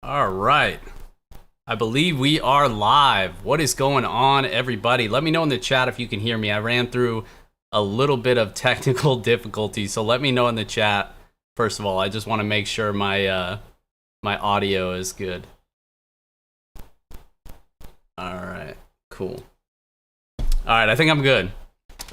All right. I believe we are live. What is going on, everybody? Let me know in the chat if you can hear me. I ran through a little bit of technical difficulty, so let me know in the chat. First of all, I just want to make sure my audio is good. All right, cool. All right, I think I'm good.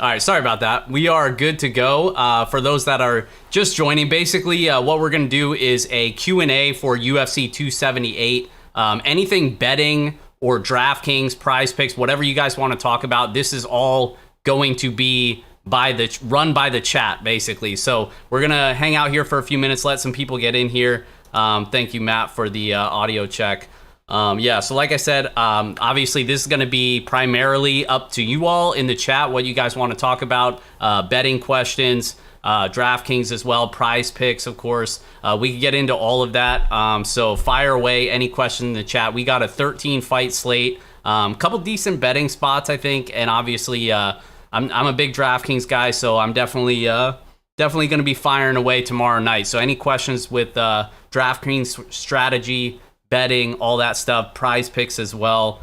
All right, sorry about that. We are good to go. For those that are just joining, basically what we're going to do is a Q&A for UFC 278. Anything betting or DraftKings, Prize Picks, whatever you guys want to talk about, this is all going to be run by the chat, basically. So we're going to hang out here for a few minutes, let some people get in here. Thank you, Matt, for the audio check. Yeah, so like I said, obviously this is going to be primarily up to you all in the chat, what you guys want to talk about, betting questions, DraftKings as well, Prize Picks, of course. We can get into all of that, so fire away any question in the chat. We got a 13-fight slate, couple decent betting spots, I think, and obviously I'm a big DraftKings guy, so I'm definitely going to be firing away tomorrow night. So any questions with DraftKings strategy, betting, all that stuff, Prize Picks as well,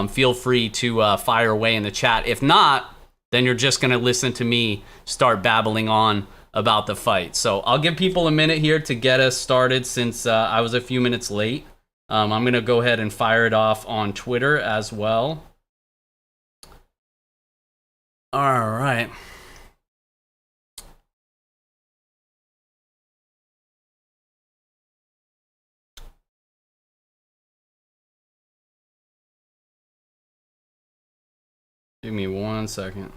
feel free to fire away in the chat. If not, then you're just going to listen to me start babbling on about the fight. So I'll give people a minute here to get us started since I was a few minutes late. I'm going to go ahead and fire it off on Twitter as well. All right. Give me 1 second.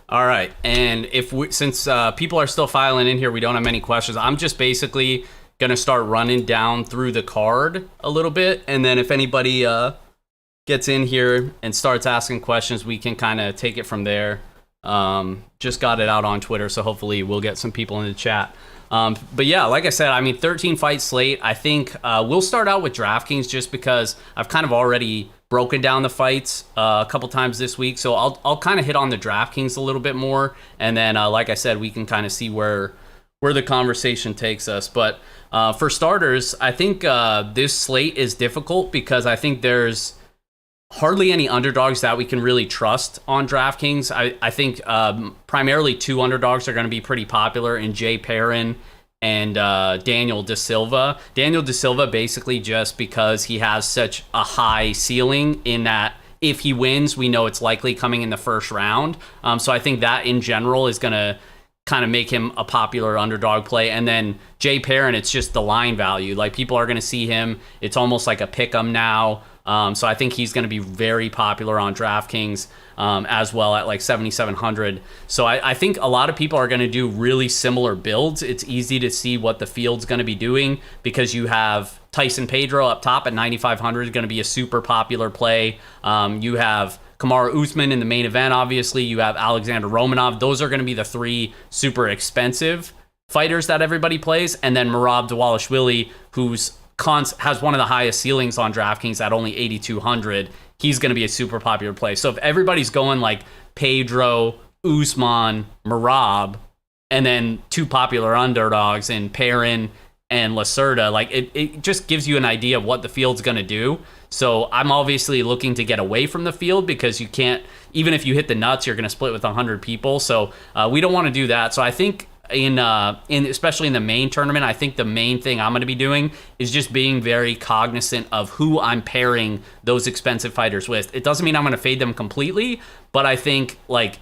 All right, and since people are still filing in here, we don't have many questions. I'm just basically gonna start running down through the card a little bit, and then if anybody gets in here and starts asking questions, we can kind of take it from there. Just got it out on Twitter, so hopefully we'll get some people in the chat. But yeah, like I said, I mean, 13-fight slate. I think we'll start out with DraftKings just because I've kind of already broken down the fights a couple times this week. So I'll kind of hit on the DraftKings a little bit more. And then, like I said, we can kind of see where the conversation takes us. But for starters, I think this slate is difficult because I think there's hardly any underdogs that we can really trust on DraftKings. I think primarily two underdogs are going to be pretty popular in Jay Perrin and Daniel Da Silva. Daniel Da Silva basically just because he has such a high ceiling in that if he wins, we know it's likely coming in the first round. So I think that in general is going to kind of make him a popular underdog play. And then Jay Perrin, it's just the line value. Like people are going to see him. It's almost like a pick 'em now. So I think he's going to be very popular on DraftKings as well at like 7,700. So I think a lot of people are going to do really similar builds. It's easy to see what the field's going to be doing because you have Tyson Pedro up top at 9,500 is going to be a super popular play. You have Kamaru Usman in the main event, obviously. You have Alexander Romanov. Those are going to be the three super expensive fighters that everybody plays. And then Merab Dvalishvili, who's has one of the highest ceilings on DraftKings at only 8,200. He's going to be a super popular play. So if everybody's going like Pedro, Usman, Merab, and then two popular underdogs in Perrin and Lacerda, like it just gives you an idea of what the field's going to do. So I'm obviously looking to get away from the field because you can't, even if you hit the nuts, you're going to split with 100 people. So we don't want to do that. So I think in especially in the main tournament, I think the main thing I'm going to be doing is just being very cognizant of who I'm pairing those expensive fighters with. It doesn't mean I'm going to fade them completely, but I think like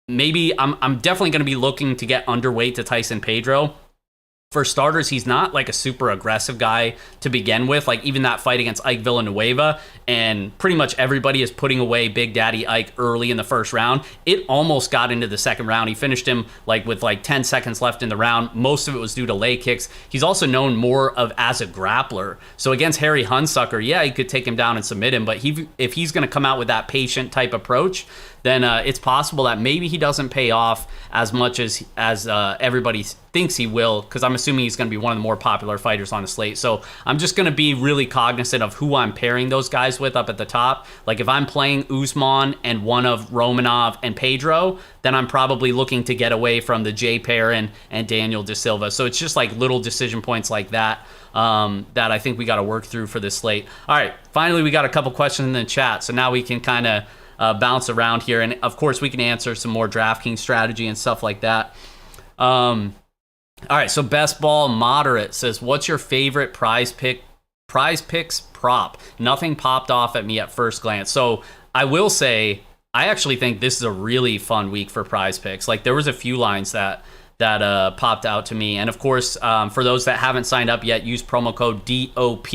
maybe I'm definitely going to be looking to get underweight to Tyson Pedro. For starters, he's not like a super aggressive guy to begin with. Like even that fight against Ike Villanueva, and pretty much everybody is putting away Big Daddy Ike early in the first round. It almost got into the second round. He finished him like with like 10 seconds left in the round. Most of it was due to leg kicks. He's also known more of as a grappler. So against Harry Hunsucker, yeah, he could take him down and submit him, but if he's going to come out with that patient type approach, then it's possible that maybe he doesn't pay off as much as everybody thinks he will, because I'm assuming he's going to be one of the more popular fighters on the slate. So I'm just going to be really cognizant of who I'm pairing those guys with up at the top. Like if I'm playing Usman and one of Romanov and Pedro, then I'm probably looking to get away from the Jay Perrin and Daniel De Silva. So it's just like little decision points like that that I think we got to work through for this slate. All right, finally we got a couple questions in the chat, so now we can kind of bounce around here, and of course we can answer some more DraftKings strategy and stuff like that. All right, so Best Ball Moderate says, what's your favorite prize picks prop? Nothing popped off at me at first glance. So I will say, I actually think this is a really fun week for prize picks. Like there was a few lines that popped out to me. And of course, for those that haven't signed up yet, use promo code DOP.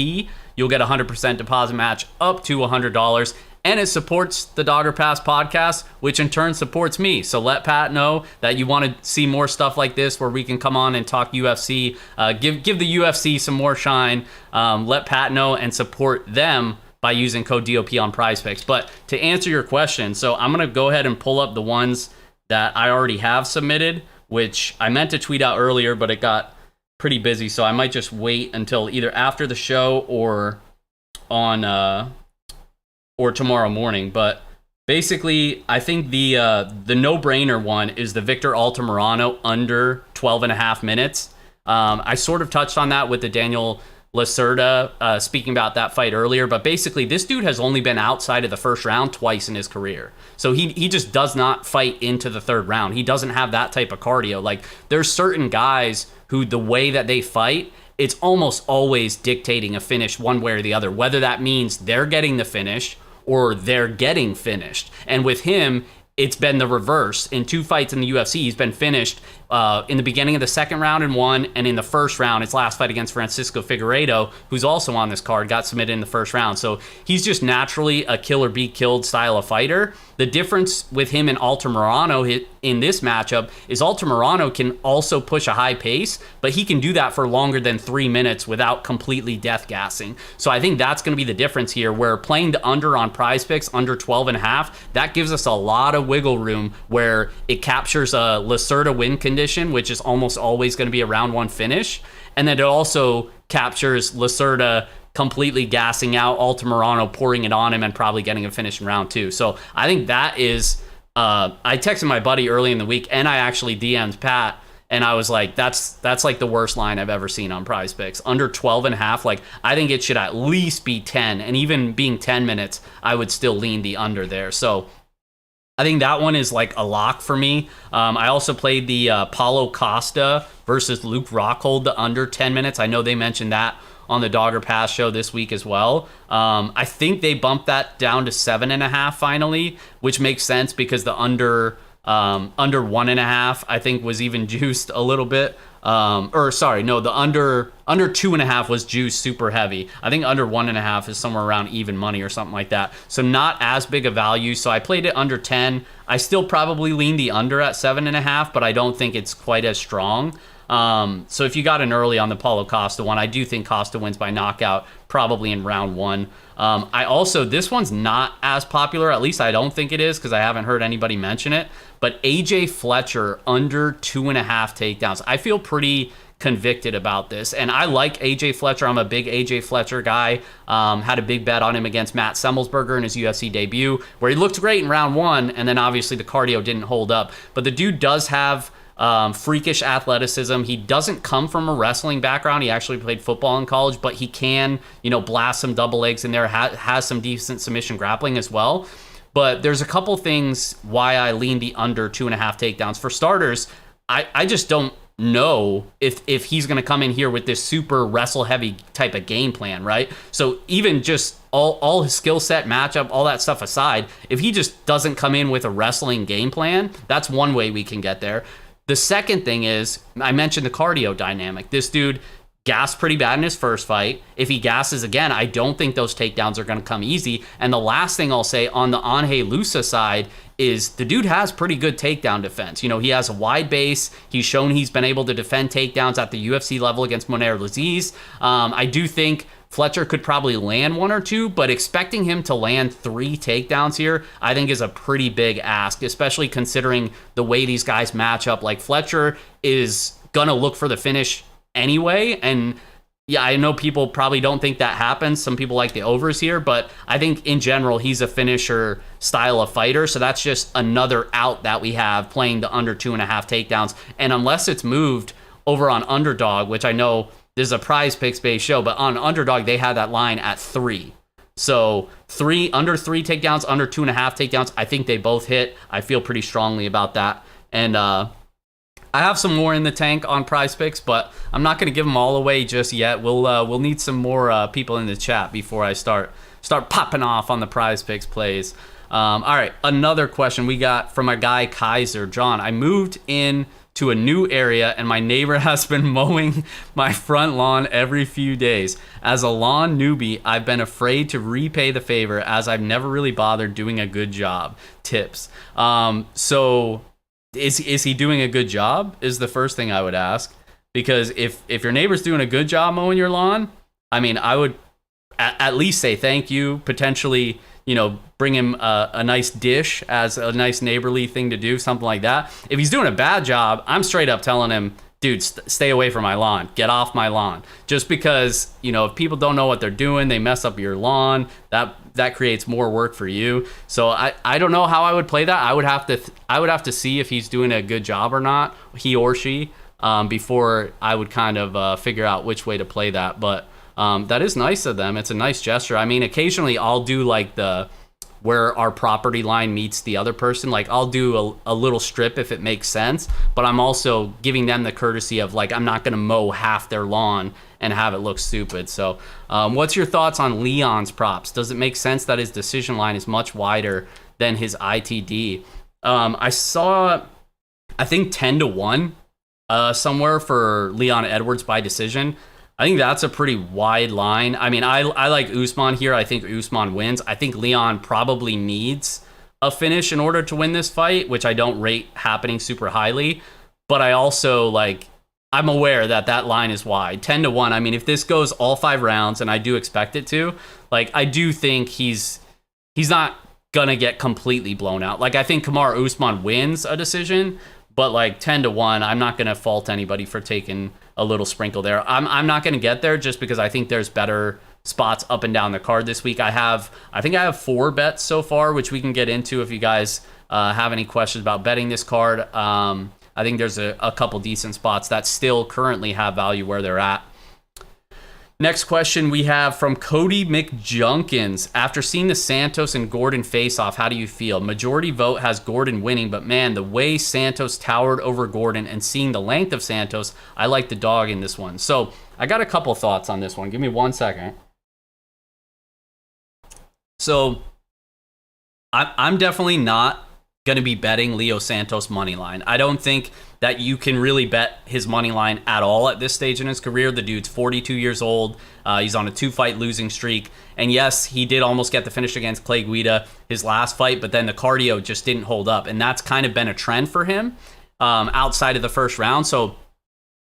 You'll get a 100% deposit match up to $100. And it supports the Dogger Pass podcast, which in turn supports me. So let Pat know that you want to see more stuff like this where we can come on and talk UFC. Give the UFC some more shine. Let Pat know and support them by using code DOP on Prize Picks. But to answer your question, so I'm going to go ahead and pull up the ones that I already have submitted, which I meant to tweet out earlier, but it got pretty busy. So I might just wait until either after the show or on... or tomorrow morning. But basically, I think the no-brainer one is the Victor Altamirano under 12.5 minutes. I sort of touched on that with the Daniel Lacerda speaking about that fight earlier, but basically this dude has only been outside of the first round twice in his career. So he just does not fight into the third round. He doesn't have that type of cardio. Like there's certain guys who the way that they fight, it's almost always dictating a finish one way or the other, whether that means they're getting the finish or they're getting finished. And with him, it's been the reverse. In 2 fights in the UFC, he's been finished in the beginning of the second round in one, and in the first round, his last fight against Francisco Figueiredo, who's also on this card, got submitted in the first round. So he's just naturally a kill or be killed style of fighter. The difference with him and Altamirano in this matchup is Altamirano can also push a high pace, but he can do that for longer than 3 minutes without completely death gassing. So I think that's going to be the difference here, where playing the under on Prize Picks, under 12.5, that gives us a lot of wiggle room where it captures a Lacerda win condition, which is almost always going to be a round 1 finish. And then it also captures Lacerda completely gassing out, Altamirano pouring it on him and probably getting a finish in round 2. So I think that is, I texted my buddy early in the week and I actually DM'd Pat and I was like, that's like the worst line I've ever seen on Prize Picks. Under 12.5, like I think it should at least be 10, and even being 10 minutes, I would still lean the under there. So I think that one is like a lock for me. I also played the Paulo Costa versus Luke Rockhold, the under 10 minutes. I know they mentioned that on the Dogger Pass show this week as well. I think they bumped that down to 7.5 finally, which makes sense because the under 1.5 I think was even juiced a little bit. The under 2.5 was juiced super heavy. I think under 1.5 is somewhere around even money or something like that. So not as big a value. So I played it under 10. I still probably lean the under at 7.5, but I don't think it's quite as strong. So if you got in early on the Paulo Costa one, I do think Costa wins by knockout, probably in round 1. This one's not as popular, at least I don't think it is because I haven't heard anybody mention it, but AJ Fletcher under 2.5 takedowns. I feel pretty convicted about this, and I like AJ Fletcher. I'm a big AJ Fletcher guy. Had a big bet on him against Matt Semmelsberger in his UFC debut, where he looked great in round 1, and then obviously the cardio didn't hold up. But the dude does have freakish athleticism. He doesn't come from a wrestling background. He actually played football in college, but he can, blast some double legs in there, has some decent submission grappling as well. But there's a couple things why I lean the under 2.5 takedowns. For starters, I just don't know if he's going to come in here with this super wrestle heavy type of game plan, right? So even just all his skill set, matchup, all that stuff aside, if he just doesn't come in with a wrestling game plan, that's one way we can get there. The second thing is, I mentioned the cardio dynamic. This dude gassed pretty bad in his first fight. If he gasses again, I don't think those takedowns are going to come easy. And the last thing I'll say on the Angel Lusa side is the dude has pretty good takedown defense. He has a wide base. He's shown he's been able to defend takedowns at the UFC level against Moner Laziz. I do think Fletcher could probably land 1 or 2, but expecting him to land 3 takedowns here, I think is a pretty big ask, especially considering the way these guys match up. Like Fletcher is going to look for the finish anyway. And yeah, I know people probably don't think that happens. Some people like the overs here, but I think in general, he's a finisher style of fighter. So that's just another out that we have playing the under 2.5 takedowns. And unless it's moved over on Underdog, which I know this is a prize picks based show, but on Underdog, they had that line at 3. So under 3 takedowns, under 2.5 takedowns, I think they both hit. I feel pretty strongly about that. And, I have some more in the tank on prize picks, but I'm not going to give them all away just yet. We'll need some more people in the chat before I start popping off on the prize picks plays. All right, another question we got from our guy Kaiser. John, I moved in to a new area and my neighbor has been mowing my front lawn every few days. As a lawn newbie, I've been afraid to repay the favor as I've never really bothered doing a good job. Tips. So is he doing a good job is the first thing I would ask, because if your neighbor's doing a good job mowing your lawn, I mean, I would at least say thank you, potentially, bring him a nice dish as a nice neighborly thing to do, something like that. If he's doing a bad job, I'm straight up telling him, dude, stay away from my lawn. Get off my lawn. Just because, if people don't know what they're doing, they mess up your lawn, that creates more work for you. So I don't know how I would play that. I would have to see if he's doing a good job or not, he or she, before I would kind of figure out which way to play that. But that is nice of them. It's a nice gesture. I mean, occasionally I'll do like where our property line meets the other person. Like I'll do a little strip if it makes sense, but I'm also giving them the courtesy of like, I'm not going to mow half their lawn and have it look stupid. So what's your thoughts on Leon's props? Does it make sense that his decision line is much wider than his ITD? I saw, I think 10-1 somewhere for Leon Edwards by decision. I think that's a pretty wide line. I mean, I like Usman here. I think Usman wins. I think Leon probably needs a finish in order to win this fight, which I don't rate happening super highly. But I also, I'm aware that line is wide. 10-1. I mean, if this goes all 5 rounds, and I do expect it to, I do think he's not going to get completely blown out. I think Kamaru Usman wins a decision, but 10-1, I'm not going to fault anybody for taking a little sprinkle there. I'm not going to get there just because I think there's better spots up and down the card this week. I think I have 4 bets so far, which we can get into if you guys have any questions about betting this card. I think there's a couple decent spots that still currently have value where they're at. Next question we have from Cody McJunkins. After seeing the Santos and Gordon face-off, how do you feel? Majority vote has Gordon winning, but man, the way Santos towered over Gordon and seeing the length of Santos, I like the dog in this one. So I got a couple thoughts on this one. Give me 1 second. So I'm definitely not going to be betting Leo Santos money line. I don't think that you can really bet his money line at all at this stage in his career. The dude's 42 years old. He's on a 2-fight losing streak. And yes, he did almost get the finish against Clay Guida his last fight, but then the cardio just didn't hold up. And that's kind of been a trend for him outside of the first round. So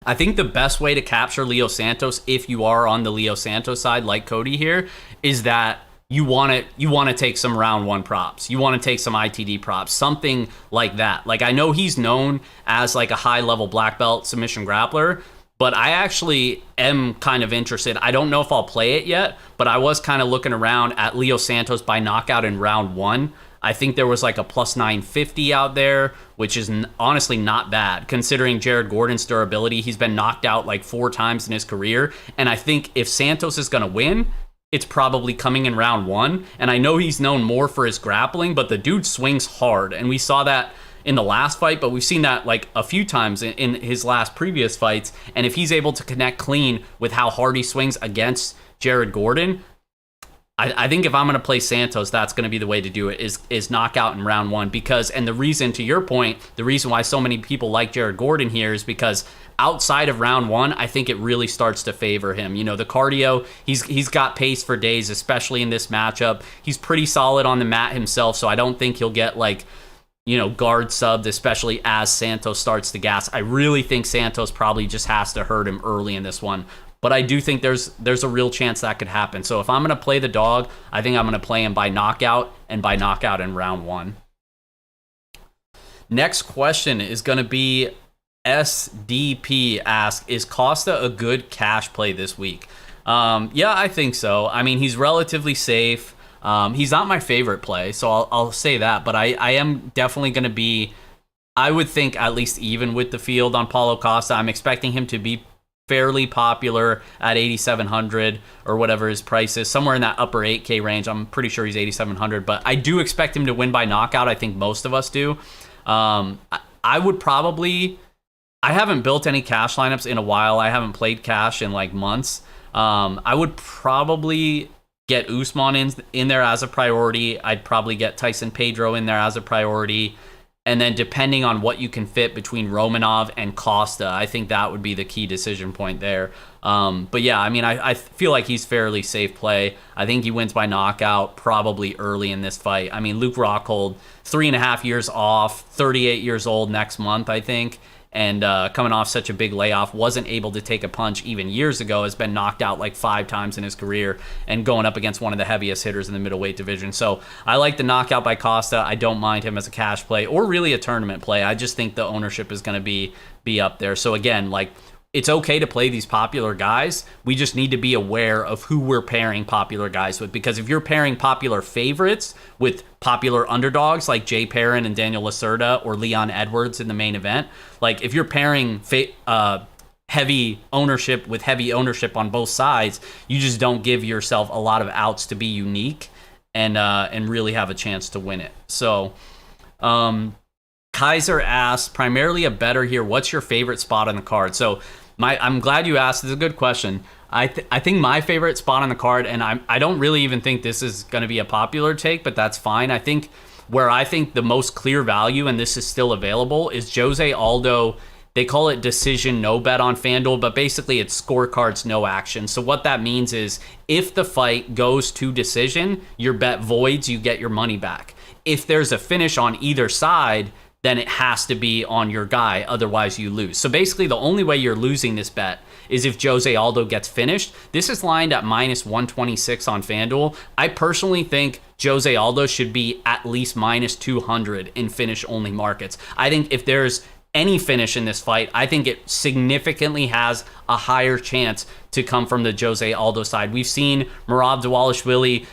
I think the best way to capture Leo Santos, if you are on the Leo Santos side like Cody here, is that you want to take some round 1 props. You want to take some ITD props, something like that. I know he's known as a high-level black belt submission grappler, but I actually am kind of interested. I don't know if I'll play it yet, but I was kind of looking around at Leo Santos by knockout in round 1. I think there was a plus 950 out there, which is honestly not bad considering Jared Gordon's durability. He's been knocked out 4 times in his career, and I think if Santos is going to win, it's probably coming in round 1. And I know he's known more for his grappling, but the dude swings hard. And we saw that in the last fight, but we've seen that a few times in his last previous fights. And if he's able to connect clean with how hard he swings against Jared Gordon, I think if I'm going to play Santos, that's going to be the way to do it, is knockout in round 1. Because, and the reason, to your point, the reason why so many people like Jared Gordon here is because outside of round 1, I think it really starts to favor him. The cardio, he's got pace for days, especially in this matchup. He's pretty solid on the mat himself, so I don't think he'll get guard subbed, especially as Santos starts to gas. I really think Santos probably just has to hurt him early in this one. But I do think there's a real chance that could happen. So if I'm going to play the dog, I think I'm going to play him by knockout, and by knockout in round 1. Next question is going to be SDP asks, is Costa a good cash play this week? Yeah, I think so. I mean, he's relatively safe. He's not my favorite play, so I'll say that. But I am definitely going to be, I would think, at least even with the field on Paulo Costa. I'm expecting him to be fairly popular at 8,700 or whatever his price is, somewhere in that upper 8K range. I'm pretty sure he's 8,700, but I do expect him to win by knockout. I think most of us do. I would probably, I haven't built any cash lineups in a while. I haven't played cash in like months. I would probably get Usman in there as a priority. I'd probably get Tyson Pedro in there as a priority. And then depending on what you can fit between Romanov and Costa, I think that would be the key decision point there. But yeah, I mean, I feel like he's fairly safe play. I think he wins by knockout probably early in this fight. I mean, Luke Rockhold, 3.5 years off, 38 years old next month, I think. And coming off such a big layoff, wasn't able to take a punch even years ago, has been knocked out like 5 times in his career, and going up against one of the heaviest hitters in the middleweight division. So I like the knockout by Costa. I don't mind him as a cash play or really a tournament play. I just think the ownership is going to be up there. So again, like, it's okay to play these popular guys. We just need to be aware of who we're pairing popular guys with, because if you're pairing popular favorites with popular underdogs like Jay Perrin and Daniel Lacerda or Leon Edwards in the main event, like if you're pairing heavy ownership with heavy ownership on both sides, you just don't give yourself a lot of outs to be unique and really have a chance to win it. So Kaiser asks, primarily a better here, what's your favorite spot on the card? So I'm glad you asked. It's a good question. I think my favorite spot on the card, and I don't really even think this is going to be a popular take, but that's fine. I think where I think the most clear value, and this is still available, is Jose Aldo. They call it decision no bet on FanDuel, but basically it's scorecards no action. So what that means is if the fight goes to decision, your bet voids, you get your money back. If there's a finish on either side, then it has to be on your guy, otherwise you lose. So basically the only way you're losing this bet is if Jose Aldo gets finished. This is lined at minus 126 on FanDuel. I personally think Jose Aldo should be at least minus 200 in finish-only markets. I think if there's any finish in this fight, I think it significantly has a higher chance to come from the Jose Aldo side. We've seen Merab Dvalishvili,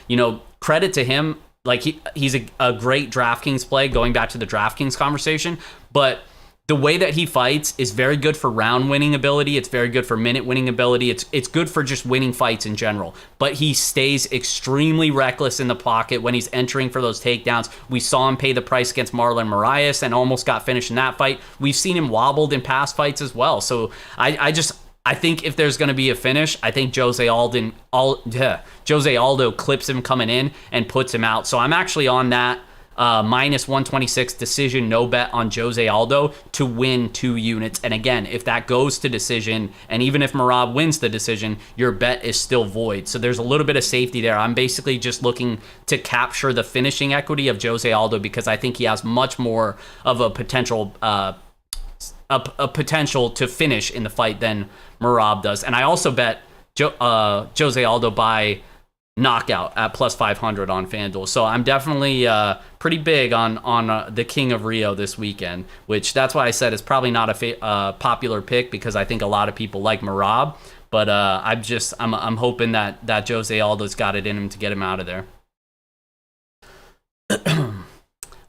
credit to him, like he's a great DraftKings play, going back to the DraftKings conversation, but the way that he fights is very good for round winning ability. It's very good for minute winning ability. It's good for just winning fights in general. But he stays extremely reckless in the pocket when he's entering for those takedowns. We saw him pay the price against Marlon Moraes and almost got finished in that fight. We've seen him wobbled in past fights as well. So I think if there's going to be a finish, I think Jose Aldo clips him coming in and puts him out. So I'm actually on that minus 126 decision no bet on Jose Aldo to win 2 units. And again, if that goes to decision, and even if Merab wins the decision, your bet is still void. So there's a little bit of safety there. I'm basically just looking to capture the finishing equity of Jose Aldo because I think he has much more of a potential a potential to finish in the fight than Merab does. And I also bet Jose Aldo by knockout at plus 500 on FanDuel. So I'm definitely pretty big on the King of Rio this weekend, which that's why I said it's probably not a popular pick because I think a lot of people like Merab. But I'm hoping that Jose Aldo's got it in him to get him out of there.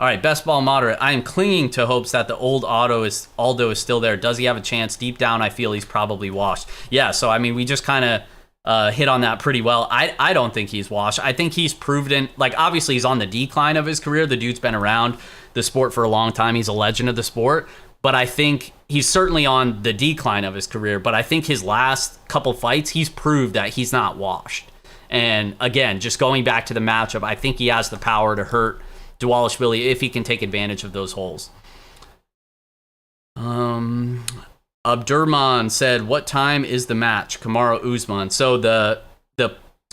All right, best ball moderate. I am clinging to hopes that the old Aldo is still there. Does he have a chance? Deep down, I feel he's probably washed. Yeah, so I mean, we just kind of hit on that pretty well. I don't think he's washed. I think he's proven, like, obviously he's on the decline of his career. The dude's been around the sport for a long time. He's a legend of the sport. But I think he's certainly on the decline of his career. But I think his last couple fights, he's proved that he's not washed. And again, just going back to the matchup, I think he has the power to hurt Dvalishvili if he can take advantage of those holes. Abdurman said, what time is the match? Kamaru Usman. So the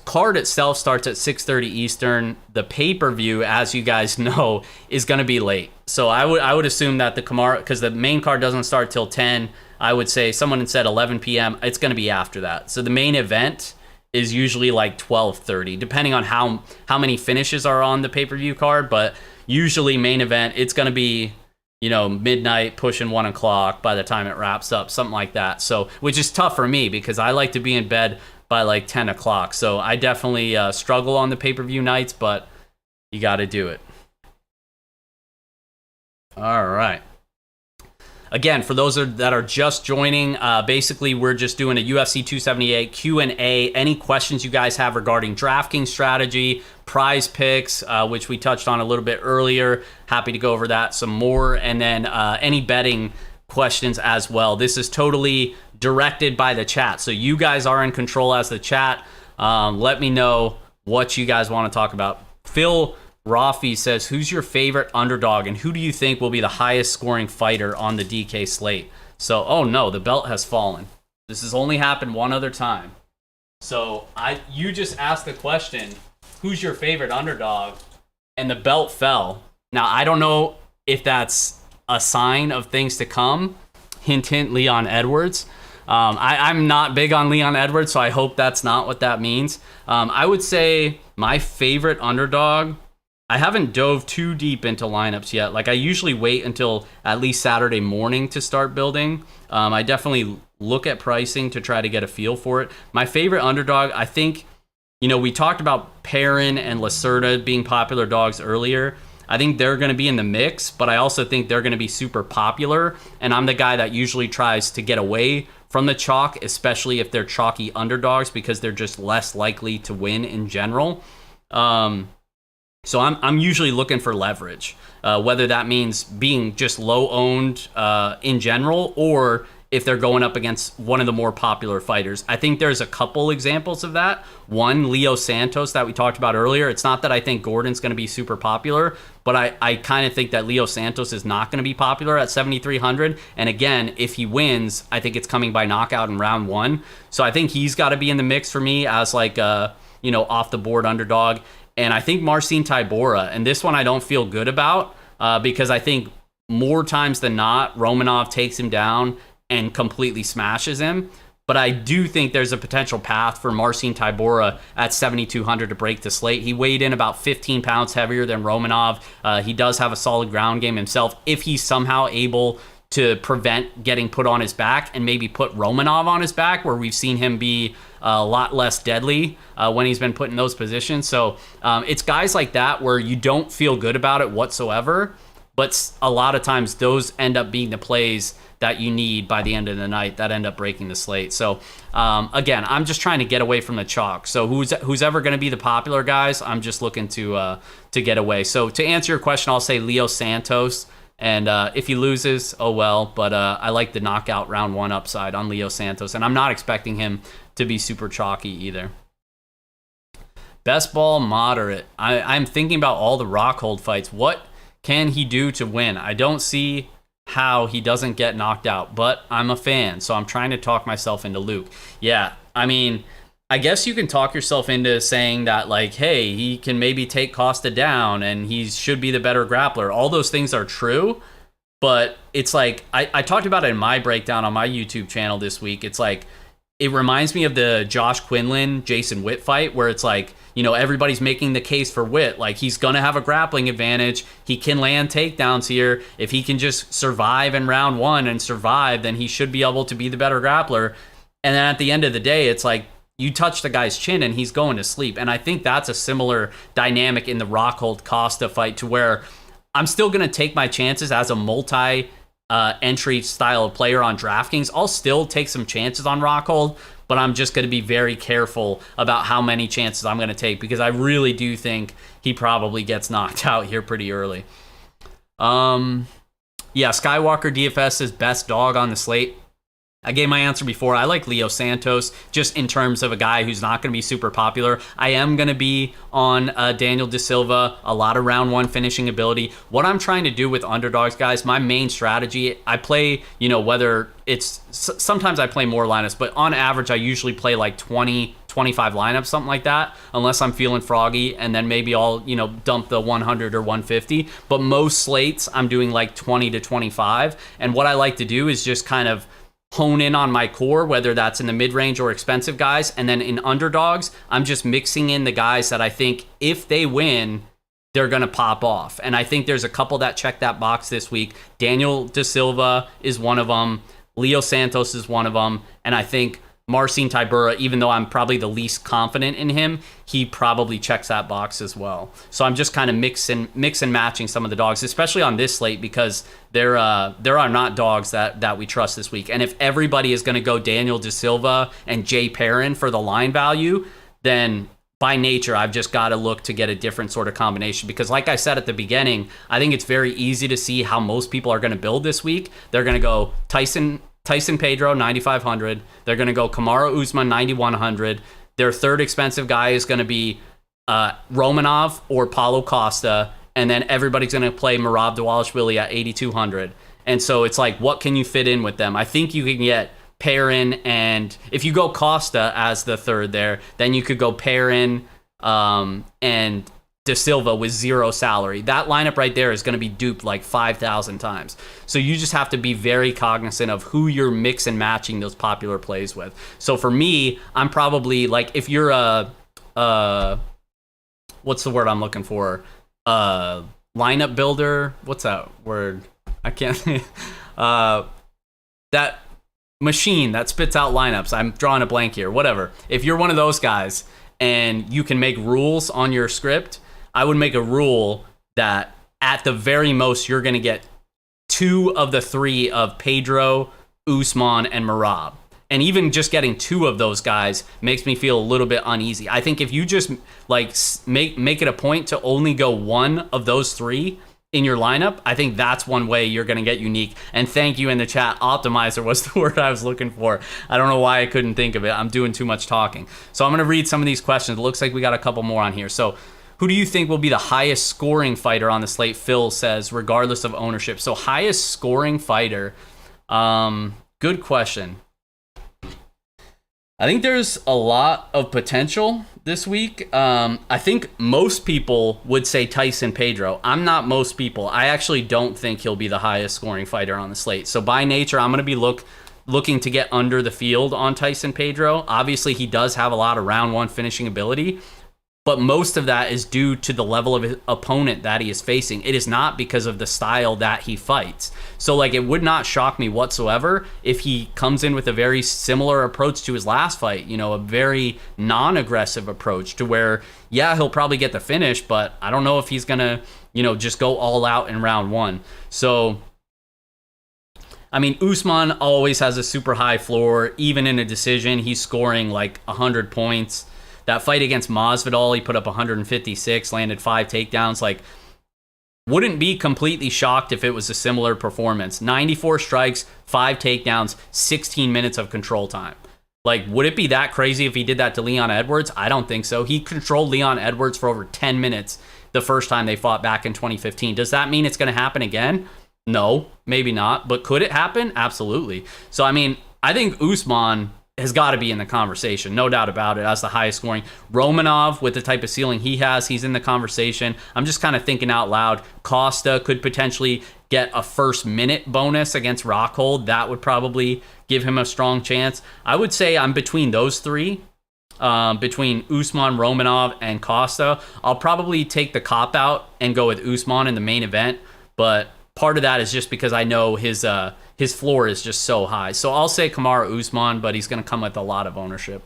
card itself starts at 6:30 Eastern. The pay-per-view, as you guys know, is going to be late. So I would assume that the Kamaru, because the main card doesn't start till 10, I would say someone had said 11 p.m. It's going to be after that. So the main event is usually like 12:30, depending on how many finishes are on the pay-per-view card. But usually main event, it's going to be midnight, pushing 1 o'clock by the time it wraps up, something like that. So, which is tough for me because I like to be in bed by like 10 o'clock. So I definitely struggle on the pay-per-view nights, but you got to do it. All right. Again, for those that are just joining, basically we're just doing a UFC 278 Q&A. Any questions you guys have regarding DraftKings strategy, prize picks, which we touched on a little bit earlier. Happy to go over that some more. And then any betting questions as well. This is totally directed by the chat. So you guys are in control as the chat. Let me know what you guys want to talk about. Phil Rafi says, who's your favorite underdog and who do you think will be the highest scoring fighter on the DK slate? So, oh no, the belt has fallen. This has only happened one other time. So you just asked the question, who's your favorite underdog? And the belt fell. Now, I don't know if that's a sign of things to come. Hint, hint, Leon Edwards. I'm not big on Leon Edwards, so I hope that's not what that means. I would say my favorite underdog, I haven't dove too deep into lineups yet. Like I usually wait until at least Saturday morning to start building. I definitely look at pricing to try to get a feel for it. My favorite underdog, I think, we talked about Perrin and Lacerda being popular dogs earlier. I think they're going to be in the mix, but I also think they're going to be super popular. And I'm the guy that usually tries to get away from the chalk, especially if they're chalky underdogs, because they're just less likely to win in general. So I'm usually looking for leverage, whether that means being just low owned in general, or if they're going up against one of the more popular fighters. I think there's a couple examples of that. One, Leo Santos that we talked about earlier. It's not that I think Gordon's going to be super popular, but I kind of think that Leo Santos is not going to be popular at 7,300. And again, if he wins, I think it's coming by knockout in round 1. So I think he's got to be in the mix for me as like a, off the board underdog. And I think Marcin Tybura, and this one I don't feel good about because I think more times than not, Romanov takes him down and completely smashes him. But I do think there's a potential path for Marcin Tybura at 7,200 to break the slate. He weighed in about 15 pounds heavier than Romanov. He does have a solid ground game himself. If he's somehow able to prevent getting put on his back and maybe put Romanov on his back, where we've seen him be a lot less deadly when he's been put in those positions. So it's guys like that where you don't feel good about it whatsoever, but a lot of times those end up being the plays that you need by the end of the night that end up breaking the slate. So again, I'm just trying to get away from the chalk. So who's ever going to be the popular guys, I'm just looking to get away. So to answer your question, I'll say Leo Santos. And if he loses, oh well. But I like the knockout round 1 upside on Leo Santos. And I'm not expecting him to be super chalky either. Best ball moderate. I'm thinking about all the Rockhold fights. What can he do to win? I don't see how he doesn't get knocked out, but I'm a fan, so I'm trying to talk myself into Luke. Yeah, I mean, I guess you can talk yourself into saying that, like, hey, he can maybe take Costa down and he should be the better grappler. All those things are true, but it's like, I talked about it in my breakdown on my YouTube channel this week. It's like, it reminds me of the Josh Quinlan, Jason Witt fight, where it's like, everybody's making the case for Witt. Like, he's going to have a grappling advantage. He can land takedowns here. If he can just survive in round 1 and survive, then he should be able to be the better grappler. And then at the end of the day, it's like, you touch the guy's chin and he's going to sleep. And I think that's a similar dynamic in the Rockhold Costa fight, to where I'm still going to take my chances as a multi entry style of player on DraftKings. I'll still take some chances on Rockhold, but I'm just going to be very careful about how many chances I'm going to take, because I really do think he probably gets knocked out here pretty early. Yeah, Skywalker DFS is best dog on the slate. I gave my answer before. I like Leo Santos just in terms of a guy who's not going to be super popular. I am going to be on Daniel De Silva, a lot of round 1 finishing ability. What I'm trying to do with underdogs, guys, my main strategy, I play, whether it's, sometimes I play more lineups, but on average, I usually play like 20, 25 lineups, something like that, unless I'm feeling froggy, and then maybe I'll, dump the 100 or 150. But most slates, I'm doing like 20 to 25. And what I like to do is just kind of hone in on my core, whether that's in the mid-range or expensive guys. And then in underdogs, I'm just mixing in the guys that I think if they win, they're going to pop off. And I think there's a couple that check that box this week. Daniel Da Silva is one of them. Leo Santos is one of them. And I think Marcin Tybura, even though I'm probably the least confident in him, he probably checks that box as well. So I'm just kind of mix and matching some of the dogs, especially on this slate, because there are not dogs that we trust this week. And if everybody is going to go Daniel Da Silva and Jay Perrin for the line value, then by nature, I've just got to look to get a different sort of combination. Because like I said at the beginning, I think it's very easy to see how most people are going to build this week. They're going to go Tyson Pedro, 9,500. They're going to go Kamaru Usman, 9,100. Their third expensive guy is going to be Romanov or Paulo Costa. And then everybody's going to play Merab Dvalishvili at 8,200. And so it's like, what can you fit in with them? I think you can get Perrin, and if you go Costa as the third there, then you could go Perrin and Da Silva with zero salary. That lineup right there is going to be duped like 5,000 times. So you just have to be very cognizant of who you're mix and matching those popular plays with. So for me, I'm probably like, if you're what's the word I'm looking for? Lineup builder. What's that word? I can't. That machine that spits out lineups. I'm drawing a blank here. Whatever. If you're one of those guys and you can make rules on your script, I would make a rule that at the very most you're going to get 2 of the 3 of Pedro, Usman, and Merab. And even just getting 2 of those guys makes me feel a little bit uneasy. I think if you just like make it a point to only go 1 of those 3 in your lineup, I think that's one way you're going to get unique. And thank you in the chat. Optimizer was the word I was looking for. I don't know why I couldn't think of it. I'm doing too much talking. So I'm going to read some of these questions. It looks like we got a couple more on here. So who do you think will be the highest scoring fighter on the slate? Phil says, regardless of ownership. So highest scoring fighter. Good question. I think there's a lot of potential this week. I think most people would say Tyson Pedro. I'm not most people. I actually don't think he'll be the highest scoring fighter on the slate. So by nature, I'm going to be looking to get under the field on Tyson Pedro. Obviously, he does have a lot of round 1 finishing ability, but most of that is due to the level of his opponent that he is facing. It is not because of the style that he fights. So like, it would not shock me whatsoever if he comes in with a very similar approach to his last fight, a very non-aggressive approach to where, yeah, he'll probably get the finish, but I don't know if he's going to, just go all out in round 1. So, I mean, Usman always has a super high floor. Even in a decision, he's scoring like 100 points. That fight against Masvidal, he put up 156, landed 5 takedowns. Like, wouldn't be completely shocked if it was a similar performance. 94 strikes, 5 takedowns, 16 minutes of control time. Like, would it be that crazy if he did that to Leon Edwards? I don't think so. He controlled Leon Edwards for over 10 minutes the first time they fought back in 2015. Does that mean it's going to happen again? No, maybe not. But could it happen? Absolutely. So, I mean, I think Usman has got to be in the conversation, no doubt about it, as the highest scoring. Romanov, with the type of ceiling he has, he's in the conversation. I'm just kind of thinking out loud. Costa could potentially get a first minute bonus against Rockhold. That would probably give him a strong chance. I would say I'm between those 3, between Usman, Romanov, and Costa. I'll probably take the cop-out and go with Usman in the main event, but part of that is just because I know his floor is just so high. So I'll say Kamaru Usman, but he's going to come with a lot of ownership.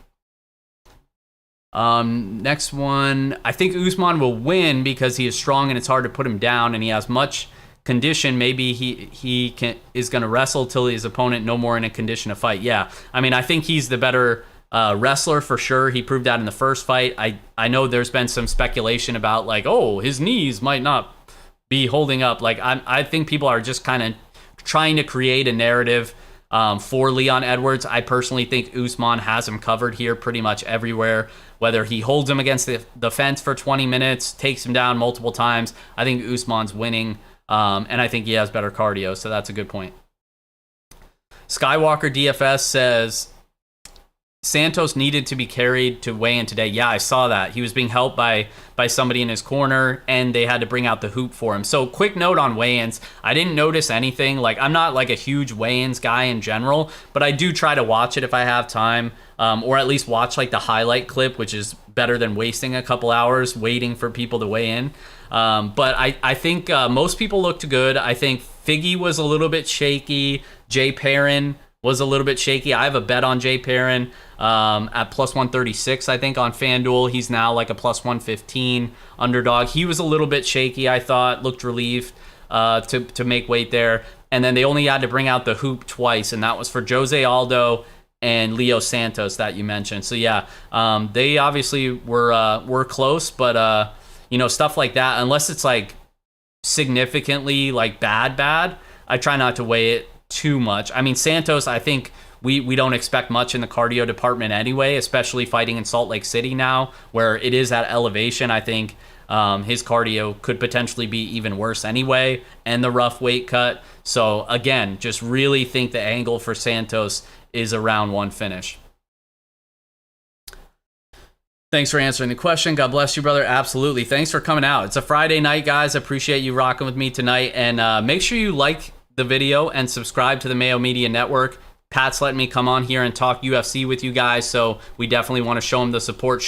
Next one. I think Usman will win because he is strong and it's hard to put him down, and he has much condition. Maybe he is going to wrestle till his opponent no more in a condition to fight. Yeah, I mean, I think he's the better wrestler for sure. He proved that in the first fight. I know there's been some speculation about like, oh, his knees might not be holding up. Like, I think people are just kind of trying to create a narrative for Leon Edwards. I personally think Usman has him covered here pretty much everywhere. Whether he holds him against the fence for 20 minutes, takes him down multiple times, I think Usman's winning, and I think he has better cardio, so that's a good point. Skywalker DFS says, Santos needed to be carried to weigh-in today. Yeah, I saw that. He was being helped by somebody in his corner, and they had to bring out the hoop for him. So quick note on weigh-ins. I didn't notice anything. Like, I'm not like a huge weigh-ins guy in general, but I do try to watch it if I have time, or at least watch like the highlight clip, which is better than wasting a couple hours waiting for people to weigh in. But I think most people looked good. I think Figgy was a little bit shaky. Jay Perrin was a little bit shaky. I have a bet on Jay Perrin at plus 136, I think, on FanDuel. He's now like a plus 115 underdog. He was a little bit shaky, I thought, looked relieved to make weight there. And then they only had to bring out the hoop twice, and that was for Jose Aldo and Leo Santos that you mentioned. So yeah, they obviously were close, but stuff like that, unless it's like significantly like bad, I try not to weigh it too much. I mean, Santos, I think we don't expect much in the cardio department anyway, especially fighting in Salt Lake City now, where it is at elevation. I think his cardio could potentially be even worse anyway, and the rough weight cut. So again, just really think the angle for Santos is a round one finish. Thanks for answering the question. God bless you, brother. Absolutely. Thanks for coming out. It's a Friday night, guys. Appreciate you rocking with me tonight. And make sure you like the video and subscribe to the Mayo Media Network. Pat's letting me come on here and talk UFC with you guys, so we definitely want to show him the support.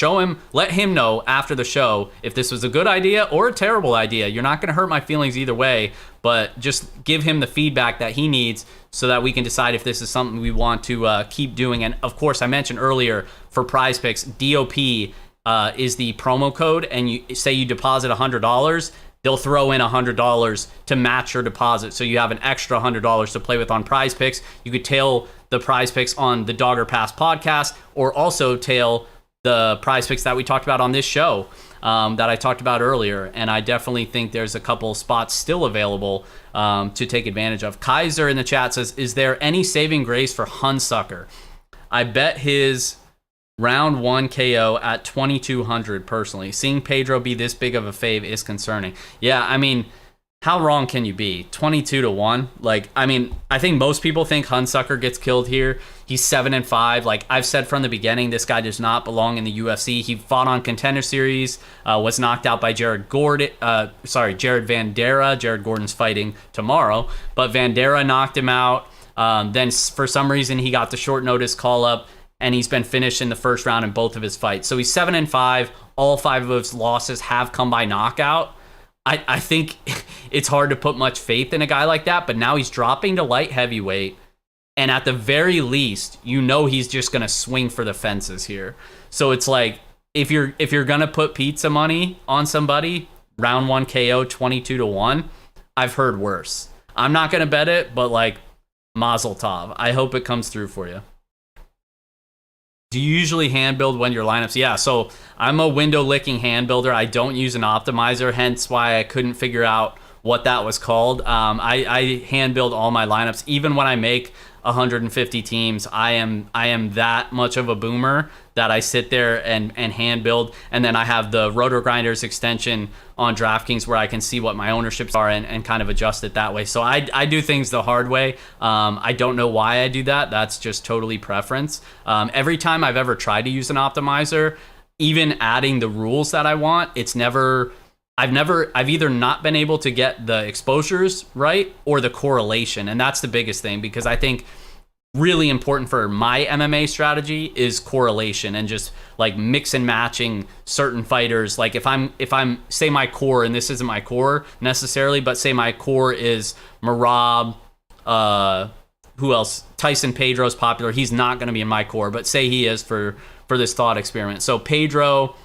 Let him know after the show if this was a good idea or a terrible idea. You're not going to hurt my feelings either way, but just give him the feedback that he needs so that we can decide if this is something we want to keep doing. And of course, I mentioned earlier, for Prize Picks, DOP is the promo code, and you say you deposit $100, they'll throw in $100 to match your deposit. So you have an extra $100 to play with on Prize Picks. You could tail the Prize Picks on the Dogger Pass podcast, or also tail the Prize Picks that we talked about on this show that I talked about earlier. And I definitely think there's a couple spots still available to take advantage of. Kaiser in the chat says, is there any saving grace for Hunsucker? I bet his round one KO at 2,200 personally. Seeing Pedro be this big of a fave is concerning. Yeah, I mean, how wrong can you be? 22-1. Like, I mean, I think most people think Hunsucker gets killed here. He's 7-5. Like I've said from the beginning, this guy does not belong in the UFC. He fought on Contender Series, was knocked out by Jared Vanderaa. Jared Gordon's fighting tomorrow, but Vanderaa knocked him out. Then for some reason he got the short notice call up, and he's been finished in the first round in both of his fights. So he's 7-5. All 5 of his losses have come by knockout. I think it's hard to put much faith in a guy like that, but now he's dropping to light heavyweight, and at the very least, he's just going to swing for the fences here. So it's like, if you're going to put pizza money on somebody, round one KO 22-1, I've heard worse. I'm not going to bet it, but like, mazel tov. I hope it comes through for you. Do you usually hand build when your lineups? Yeah, so I'm a window licking hand builder. I don't use an optimizer, hence why I couldn't figure out what that was called. I hand build all my lineups. Even when I make 150 teams, I am that much of a boomer that I sit there and hand build. And then I have the Roto Grinders extension on DraftKings where I can see what my ownerships are and kind of adjust it that way. So I do things the hard way. I don't know why I do that. That's just totally preference. Every time I've ever tried to use an optimizer, even adding the rules that I want, I've either not been able to get the exposures right or the correlation. And that's the biggest thing, because I think really important for my MMA strategy is correlation and just like mix and matching certain fighters. Like if I'm say my core, and this isn't my core necessarily, but say my core is Merab, who else? Tyson Pedro's popular. He's not going to be in my core, but say he is for this thought experiment. So Pedro,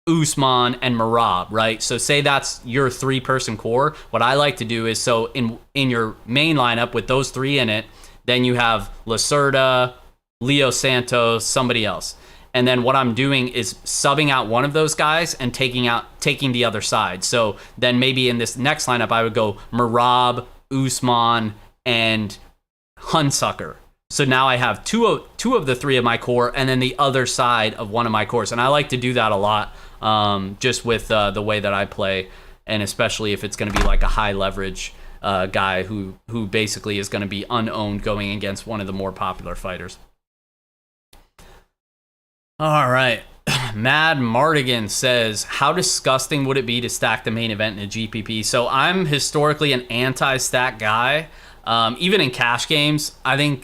Usman, and Merab, right? So say that's your 3-person core. What I like to do is, so in your main lineup with those 3 in it, then you have Lacerda, Leo Santos, somebody else. And then what I'm doing is subbing out one of those guys and taking the other side. So then maybe in this next lineup, I would go Merab, Usman, and Hunsucker. So now I have two of the 3 of my core, and then the other side of one of my cores. And I like to do that a lot, just with the way that I play, and especially if it's going to be like a high leverage guy who basically is going to be unowned going against one of the more popular fighters. All right. Mad Mardigan says, how disgusting would it be to stack the main event in a GPP? So I'm historically an anti-stack guy. Even in cash games, I think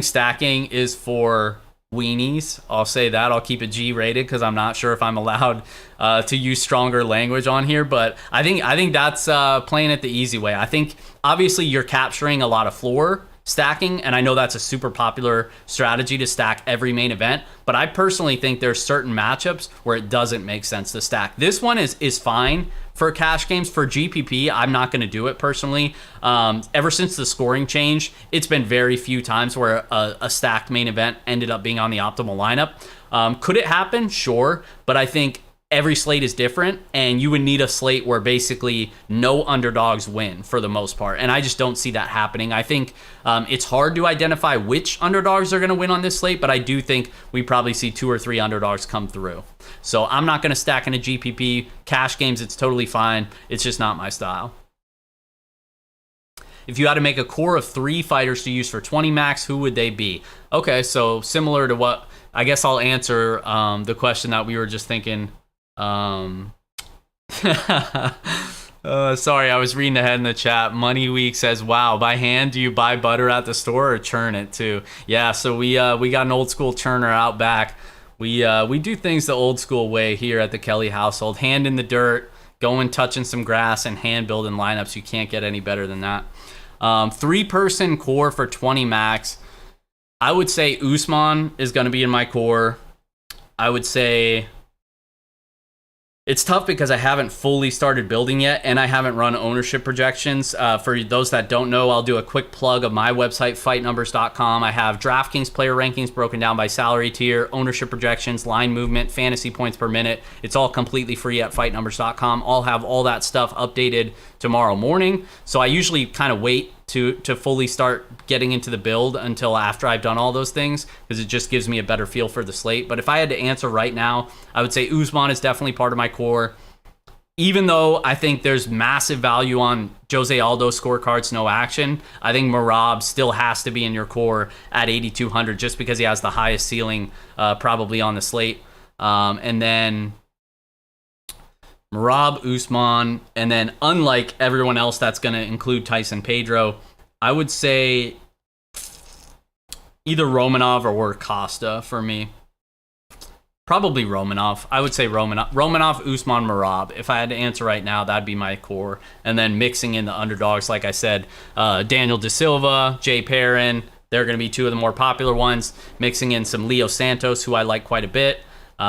stacking is for weenies. I'll say that. I'll keep it G-rated because I'm not sure if I'm allowed to use stronger language on here. But I think that's playing it the easy way. I think obviously you're capturing a lot of floor stacking, and I know that's a super popular strategy to stack every main event, but I personally think there's certain matchups where it doesn't make sense to stack. This one is fine for cash games. For GPP, I'm not going to do it personally. Ever since the scoring change, it's been very few times where a stacked main event ended up being on the optimal lineup. Could it happen? Sure, but I think every slate is different, and you would need a slate where basically no underdogs win for the most part, and I just don't see that happening. I think it's hard to identify which underdogs are going to win on this slate, but I do think we probably see 2 or 3 underdogs come through. So I'm not going to stack in a GPP. Cash games, it's totally fine. It's just not my style. If you had to make a core of 3 fighters to use for 20 max, who would they be? Okay, so similar to what, I guess I'll answer the question that we were just thinking. Sorry, I was reading ahead in the chat. Money Week says, wow, by hand, do you buy butter at the store or churn it too? Yeah, so we got an old school churner out back. We do things the old school way here at the Kelly household. Hand in the dirt, going touching some grass, and hand building lineups. You can't get any better than that. 3-person core for 20 max. I would say Usman is going to be in my core. I would say it's tough because I haven't fully started building yet, and I haven't run ownership projections. For those that don't know, I'll do a quick plug of my website, fightnumbers.com. I have DraftKings player rankings broken down by salary tier, ownership projections, line movement, fantasy points per minute. It's all completely free at fightnumbers.com. I'll have all that stuff updated tomorrow morning. So I usually kind of wait to fully start getting into the build until after I've done all those things, because it just gives me a better feel for the slate. But if I had to answer right now, I would say Usman is definitely part of my core. Even though I think there's massive value on Jose Aldo scorecards, no action, I think Merab still has to be in your core at 8,200 just because he has the highest ceiling probably on the slate. And then Merab, Usman, and then unlike everyone else that's going to include Tyson Pedro, I would say either Romanov or Costa for me. Probably Romanov. I would say Romanov, Usman, Merab. If I had to answer right now, that'd be my core. And then mixing in the underdogs, like I said, Daniel De Silva, Jay Perrin, they're going to be 2 of the more popular ones. Mixing in some Leo Santos, who I like quite a bit.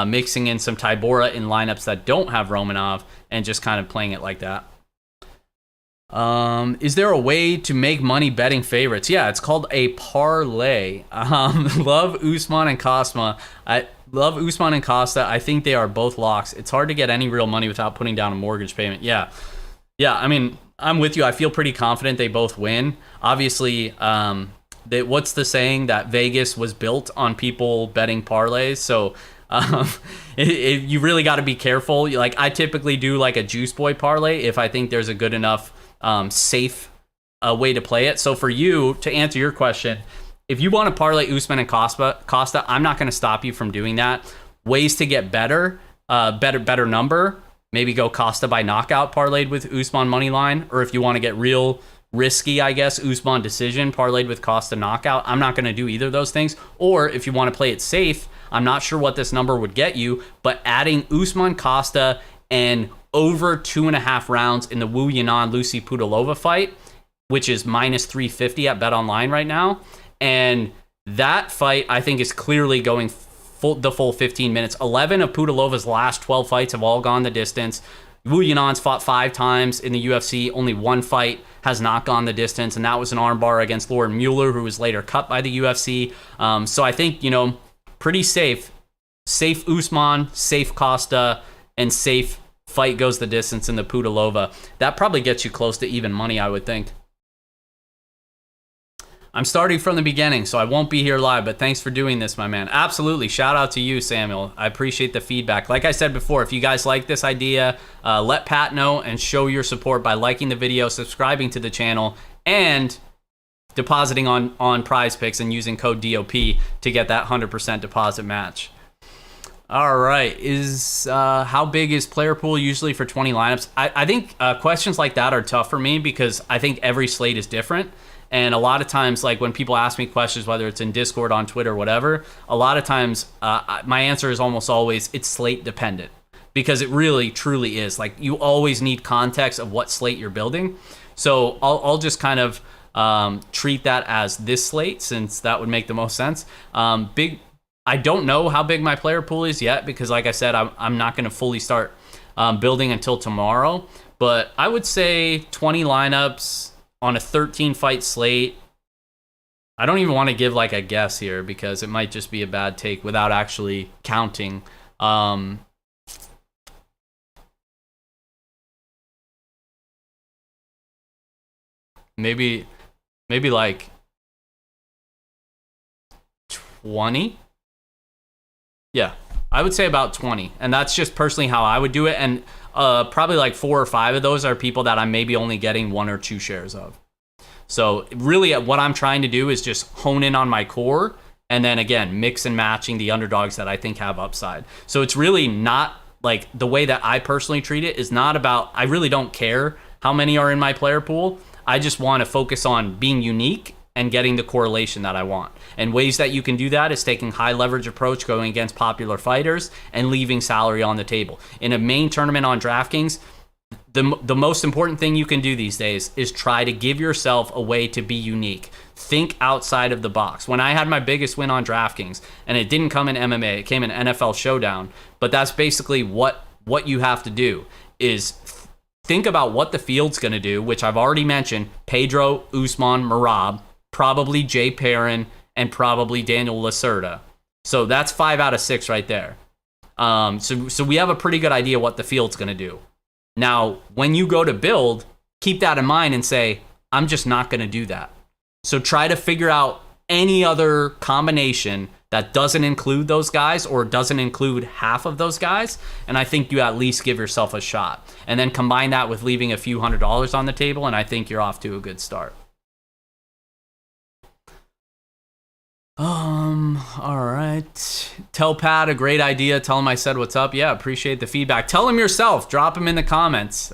Mixing in some Tybura in lineups that don't have Romanov, and just kind of playing it like that. Is there a way to make money betting favorites? Yeah, it's called a parlay. Love Usman and Costa. I think they are both locks. It's hard to get any real money without putting down a mortgage payment. Yeah. I mean, I'm with you. I feel pretty confident they both win. Obviously, what's the saying that Vegas was built on people betting parlays? So you really got to be careful. Like, I typically do like a juice boy parlay if I think there's a good enough safe way to play it. So for you, to answer your question, if you want to parlay Usman and Costa, I'm not going to stop you from doing that. Ways to get better number, maybe go Costa by knockout parlayed with Usman money line, or if you want to get real risky, I guess, Usman decision parlayed with Costa knockout. I'm not going to do either of those things. Or if you want to play it safe, I'm not sure what this number would get you, but adding Usman, Costa, and over 2.5 rounds in the Wu Yanan Lucy Pudilova fight, which is minus 350 at BetOnline right now. And that fight, I think, is clearly going the full 15 minutes. 11 of Pudilova's last 12 fights have all gone the distance. Wu Yanan's fought 5 times in the UFC. Only 1 fight has not gone the distance, and that was an armbar against Lauren Mueller, who was later cut by the UFC. So I think, pretty safe. Safe Usman, safe Costa, and safe fight goes the distance in the Pudilova. That probably gets you close to even money, I would think. I'm starting from the beginning, so I won't be here live, but thanks for doing this, my man. Absolutely. Shout out to you, Samuel. I appreciate the feedback. Like I said before, if you guys like this idea, let Pat know and show your support by liking the video, subscribing to the channel, and depositing on Prize Picks and using code DOP to get that 100% deposit match. All right. How big is player pool usually for 20 lineups? I think questions like that are tough for me because I think every slate is different. And a lot of times, like when people ask me questions, whether it's in Discord, on Twitter, whatever, a lot of times my answer is almost always it's slate dependent, because it really truly is. Like, you always need context of what slate you're building. So I'll just kind of treat that as this slate, since that would make the most sense. I don't know how big my player pool is yet, because like I said, I'm not going to fully start building until tomorrow. But I would say 20 lineups on a 13 fight slate. I don't even want to give like a guess here, because it might just be a bad take without actually counting. Maybe like 20. Yeah, I would say about 20. And that's just personally how I would do it. And probably like 4 or 5 of those are people that I'm maybe only getting 1 or 2 shares of. So really what I'm trying to do is just hone in on my core, and then again, mix and matching the underdogs that I think have upside. So it's really not like, the way that I personally treat it is not about, I really don't care how many are in my player pool. I just want to focus on being unique and getting the correlation that I want. And ways that you can do that is taking high leverage approach, going against popular fighters, and leaving salary on the table. In a main tournament on DraftKings, the most important thing you can do these days is try to give yourself a way to be unique. Think outside of the box. When I had my biggest win on DraftKings, and it didn't come in MMA, it came in NFL Showdown, but that's basically what you have to do is think about what the field's going to do, which I've already mentioned: Pedro, Usman, Merab, probably Jay Perrin, and probably Daniel Lacerda. So that's 5 out of 6 right there. So we have a pretty good idea what the field's going to do. Now, when you go to build, keep that in mind and say, I'm just not going to do that. So try to figure out any other combination that doesn't include those guys, or doesn't include half of those guys, and I think you at least give yourself a shot. And then combine that with leaving a few $100s on the table, and I think you're off to a good start. All right. Tell Pat a great idea. Tell him I said what's up. Yeah, appreciate the feedback. Tell him yourself. Drop him in the comments.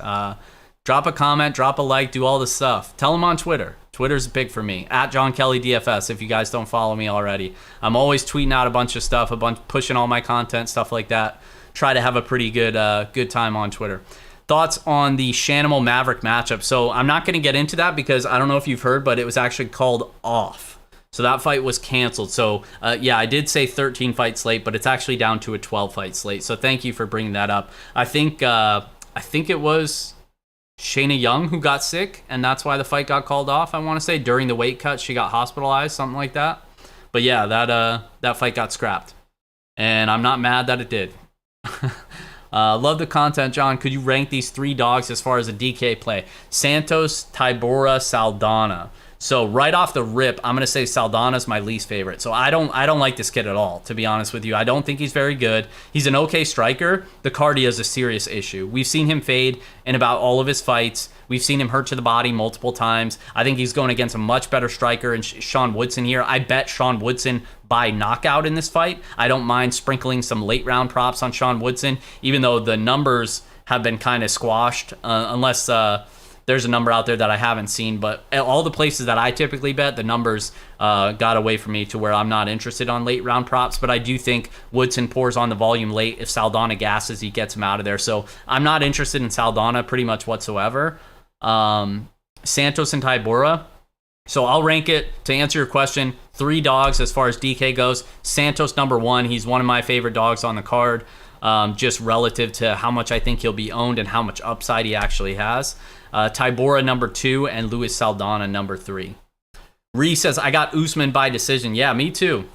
Drop a comment, drop a like, do all the stuff. Tell him on Twitter. Twitter's big for me. At John Kelly DFS, if you guys don't follow me already. I'm always tweeting out a bunch of stuff, pushing all my content, stuff like that. Try to have a pretty good time on Twitter. Thoughts on the Shanimal Maverick matchup? So I'm not going to get into that, because I don't know if you've heard, but it was actually called off. So that fight was canceled. So yeah, I did say 13 fight slate, but it's actually down to a 12 fight slate. So thank you for bringing that up. I think it was Shayna Young who got sick, and that's why the fight got called off. I want to say during the weight cut, she got hospitalized, something like that. But yeah, that fight got scrapped, and I'm not mad that it did. Love the content, John. Could you rank these 3 dogs as far as a DK play? Santos, Tybura, Saldana. So right off the rip, I'm going to say Saldana's my least favorite. So I don't like this kid at all, to be honest with you. I don't think he's very good. He's an okay striker. The cardio is a serious issue. We've seen him fade in about all of his fights. We've seen him hurt to the body multiple times. I think he's going against a much better striker in Sean Woodson here. I bet Sean Woodson by knockout in this fight. I don't mind sprinkling some late round props on Sean Woodson, even though the numbers have been kind of squashed, unless there's a number out there that I haven't seen. But all the places that I typically bet, the numbers got away from me to where I'm not interested on late round props. But I do think Woodson pours on the volume late. If Saldana gasses, he gets him out of there. So I'm not interested in Saldana pretty much whatsoever. Santos and Tybura. So I'll rank it, to answer your question, 3 dogs as far as DK goes. Santos number 1. He's one of my favorite dogs on the card, just relative to how much I think he'll be owned and how much upside he actually has. Tybura number 2, and Luis Saldana number 3. Ree says, I got Usman by decision. Yeah, me too.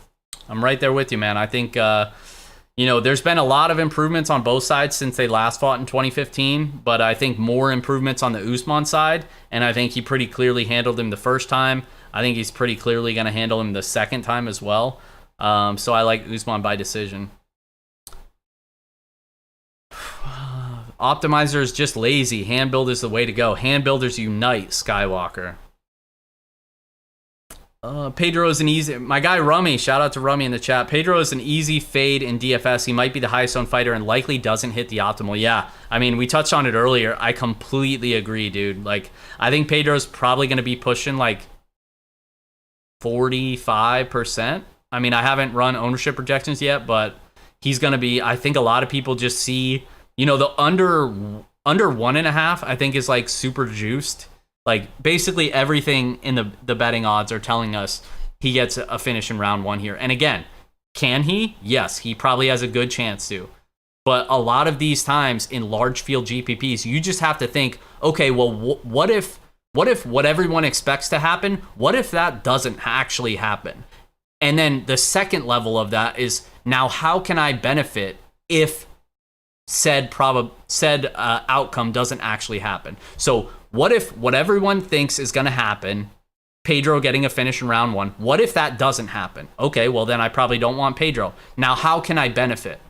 I'm right there with you, man. I think, there's been a lot of improvements on both sides since they last fought in 2015, but I think more improvements on the Usman side, and I think he pretty clearly handled him the first time. I think he's pretty clearly going to handle him the second time as well. So I like Usman by decision. Optimizer is just lazy. Hand build is the way to go. Hand builders unite, Skywalker. Pedro is an easy... My guy Rummy, shout out to Rummy in the chat. Pedro is an easy fade in DFS. He might be the highest owned fighter and likely doesn't hit the optimal. Yeah, I mean, we touched on it earlier. I completely agree, dude. Like, I think Pedro's probably going to be pushing, like, 45%. I mean, I haven't run ownership projections yet, but he's going to be, I think a lot of people just see, the under 1.5, I think is like super juiced. Like basically everything in the betting odds are telling us he gets a finish in round 1 here. And again, can he? Yes, he probably has a good chance to. But a lot of these times in large field GPPs, you just have to think, okay, well, what if what everyone expects to happen, what if that doesn't actually happen? And then the second level of that is, now how can I benefit if said outcome doesn't actually happen? So what if what everyone thinks is going to happen, Pedro getting a finish in round 1, what if that doesn't happen? Okay, well then I probably don't want Pedro. Now how can I benefit?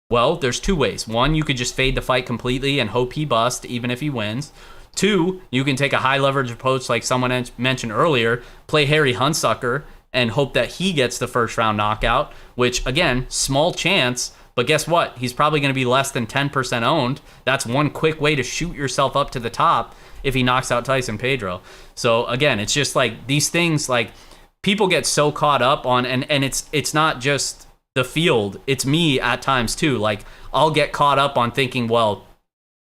Well, there's 2 ways. 1, you could just fade the fight completely and hope he busts even if he wins. 2, you can take a high leverage approach like someone mentioned earlier, play Harry Hunsucker and hope that he gets the first round knockout, which again, small chance, but guess what? He's probably going to be less than 10% owned. That's one quick way to shoot yourself up to the top if he knocks out Tyson Pedro. So again, it's just like these things, like people get so caught up on, and it's not just the field, it's me at times too. Like I'll get caught up on thinking, well,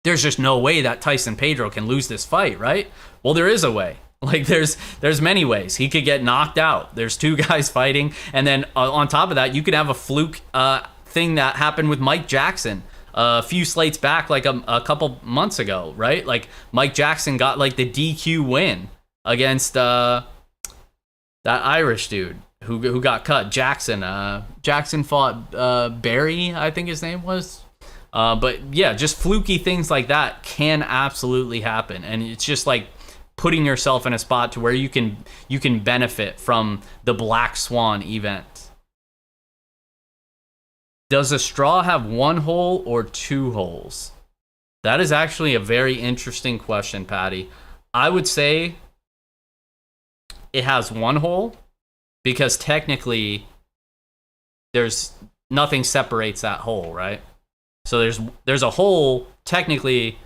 there's just no way that Tyson Pedro can lose this fight, right? Well, there is a way. Like there's many ways. He could get knocked out. There's 2 guys fighting, and then on top of that, you could have a fluke thing that happened with Mike Jackson a few slates back, like a couple months ago, right? Like Mike Jackson got like the DQ win against that Irish dude who got cut. Jackson fought Barry, I think his name was. But yeah, just fluky things like that can absolutely happen, and it's just like putting yourself in a spot to where you can benefit from the black swan event. Does a straw have 1 hole or 2 holes? That is actually a very interesting question, Patty. I would say it has 1 hole because technically there's nothing separates that hole, right? So there's a hole, technically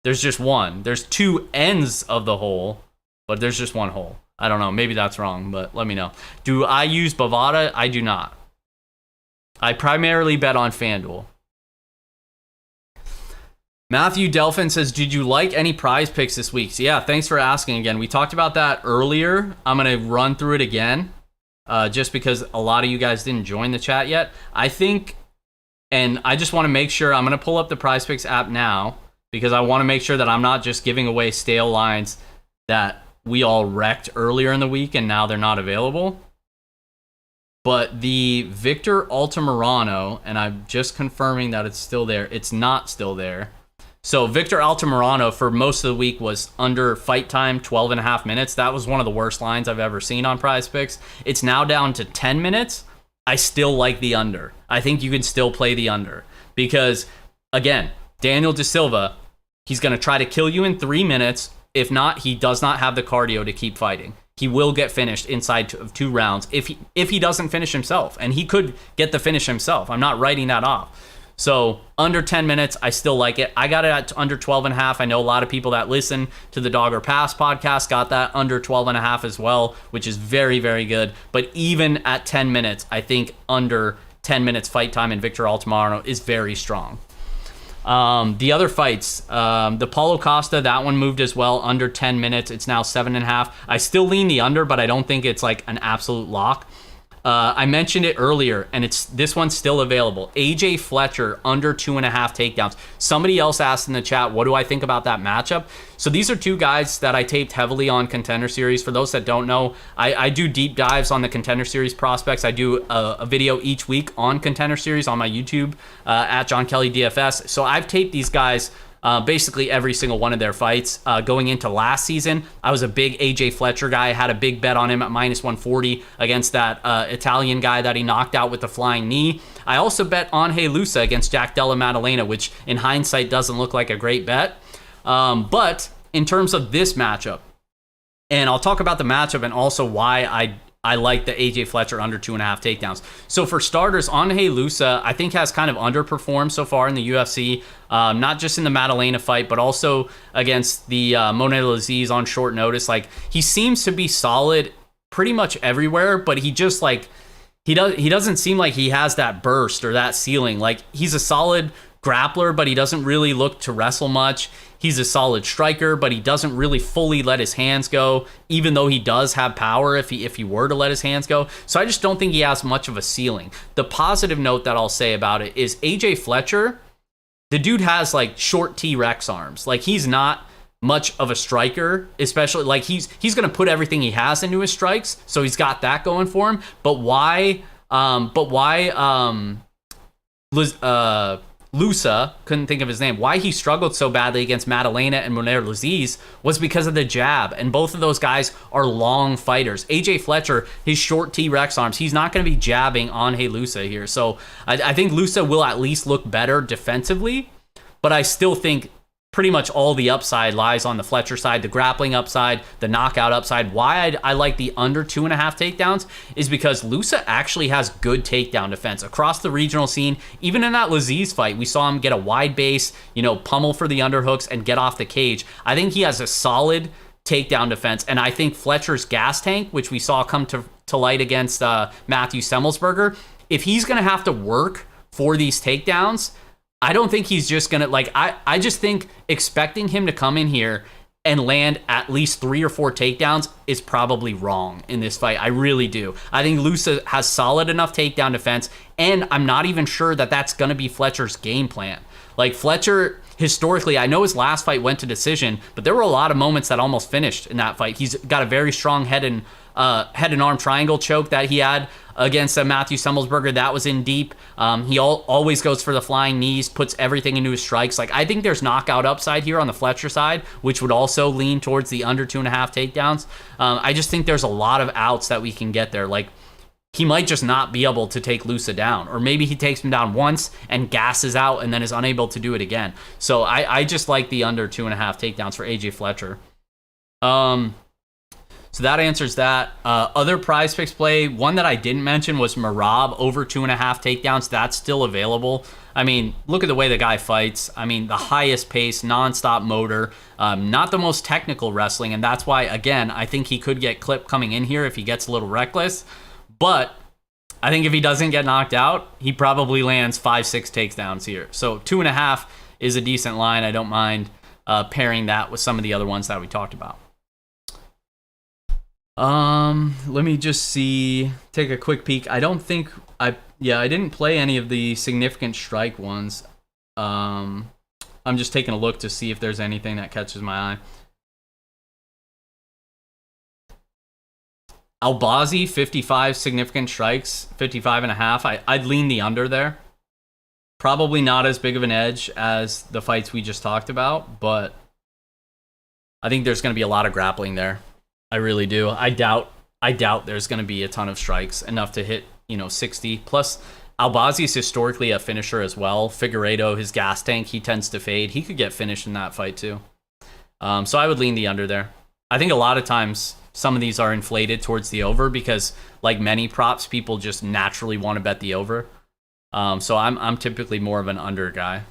there's just one. There's 2 ends of the hole, but there's just 1 hole. I don't know, maybe that's wrong, but let me know. Do I use Bovada? I do not. I primarily bet on FanDuel. Matthew Delphin says, did you like any prize picks this week? So yeah, thanks for asking again. We talked about that earlier. I'm going to run through it again, just because a lot of you guys didn't join the chat yet. I think, and I just want to make sure, I'm going to pull up the prize picks app now, because I want to make sure that I'm not just giving away stale lines that we all wrecked earlier in the week and now they're not available. But the Victor Altamirano, and I'm just confirming that it's still there. It's not still there. So Victor Altamirano for most of the week was under fight time, 12.5 minutes. That was one of the worst lines I've ever seen on Prize Picks. It's now down to 10 minutes. I still like the under. I think you can still play the under. Because, again, Daniel De Silva, he's going to try to kill you in 3 minutes. If not, he does not have the cardio to keep fighting. He will get finished inside of 2 rounds if he doesn't finish himself. And he could get the finish himself. I'm not writing that off. So under 10 minutes, I still like it. I got it at under 12.5. I know a lot of people that listen to the Dog or Pass podcast got that under 12.5 as well, which is very, very good. But even at 10 minutes, I think under 10 minutes fight time in Victor Altamirano is very strong. The other fights, the Paulo Costa, that one moved as well, under 10 minutes. It's now 7.5. I still lean the under, but I don't think it's like an absolute lock. I mentioned it earlier, and this one's still available. AJ Fletcher, under 2.5 takedowns. Somebody else asked in the chat, what do I think about that matchup? So these are 2 guys that I taped heavily on Contender Series. For those that don't know, I do deep dives on the Contender Series prospects. I do a video each week on Contender Series on my YouTube at John Kelly DFS. So I've taped these guys basically every single one of their fights. Going into last season, I was a big AJ Fletcher guy. I had a big bet on him at minus 140 against that Italian guy that he knocked out with the flying knee. I also bet on Lusa against Jack Della Maddalena, which in hindsight doesn't look like a great bet. But in terms of this matchup, and I'll talk about the matchup and also why I like the AJ Fletcher under 2.5 takedowns. So for starters, Angel Lusa, I think has kind of underperformed so far in the UFC, not just in the Maddalena fight, but also against the Monet Laziz on short notice. Like, he seems to be solid pretty much everywhere, but he just like he doesn't seem like he has that burst or that ceiling. Like, he's a solid grappler, but he doesn't really look to wrestle much. He's a solid striker, but he doesn't really fully let his hands go, even though he does have power if he were to let his hands go. So I just don't think he has much of a ceiling. The positive note that I'll say about it is AJ Fletcher, the dude has like short T-Rex arms. Like, he's not much of a striker, especially like he's going to put everything he has into his strikes. So he's got that going for him. But why Lusa, couldn't think of his name, why he struggled so badly against Madalena and Moner Laziz was because of the jab, and both of those guys are long fighters. AJ Fletcher, his short T-Rex arms, he's not going to be jabbing on Lusa here. So I think Lusa will at least look better defensively, but I still think pretty much all the upside lies on the Fletcher side, the grappling upside, the knockout upside. Why I like the under 2.5 takedowns is because Lusa actually has good takedown defense across the regional scene. Even in that Laziz fight, we saw him get a wide base, pummel for the underhooks and get off the cage. I think he has a solid takedown defense, and I think Fletcher's gas tank, which we saw come to light against Matthew Semmelsberger, if he's going to have to work for these takedowns, I don't think he's just going to, I just think expecting him to come in here and land at least 3 or 4 takedowns is probably wrong in this fight. I really do. I think Lusa has solid enough takedown defense, and I'm not even sure that that's going to be Fletcher's game plan. Like, Fletcher, historically, I know his last fight went to decision, but there were a lot of moments that almost finished in that fight. He's got a very strong head and arm triangle choke that he had against Matthew Semmelsberger. That was in deep. He always goes for the flying knees, puts everything into his strikes. Like, I think there's knockout upside here on the Fletcher side, which would also lean towards the under 2.5 takedowns. I just think there's a lot of outs that we can get there. Like, he might just not be able to take Lusa down, or maybe he takes him down once and gasses out and then is unable to do it again. So I just like the under 2.5 takedowns for AJ Fletcher. So that answers that. Other prize picks play, one that I didn't mention was Merab over 2.5 takedowns. That's still available. I mean, look at the way the guy fights. I mean, the highest pace, nonstop motor, not the most technical wrestling. And that's why, again, I think he could get clipped coming in here if he gets a little reckless. But I think if he doesn't get knocked out, he probably lands 5-6 takedowns here. So 2.5 is a decent line. I don't mind pairing that with some of the other ones that we talked about. Let me just take a quick peek. I don't think I didn't play any of the significant strike ones. I'm just taking a look to see if there's anything that catches my eye. Albazi, 55 significant strikes, 55.5. I'd lean the under there. Probably not as big of an edge as the fights we just talked about, but I think there's going to be a lot of grappling there. I really do. I doubt there's going to be a ton of strikes, enough to hit, 60. Plus, Albazi is historically a finisher as well. Figueiredo, his gas tank, he tends to fade. He could get finished in that fight too. So I would lean the under there. I think a lot of times some of these are inflated towards the over because, like many props, people just naturally want to bet the over. So I'm typically more of an under guy.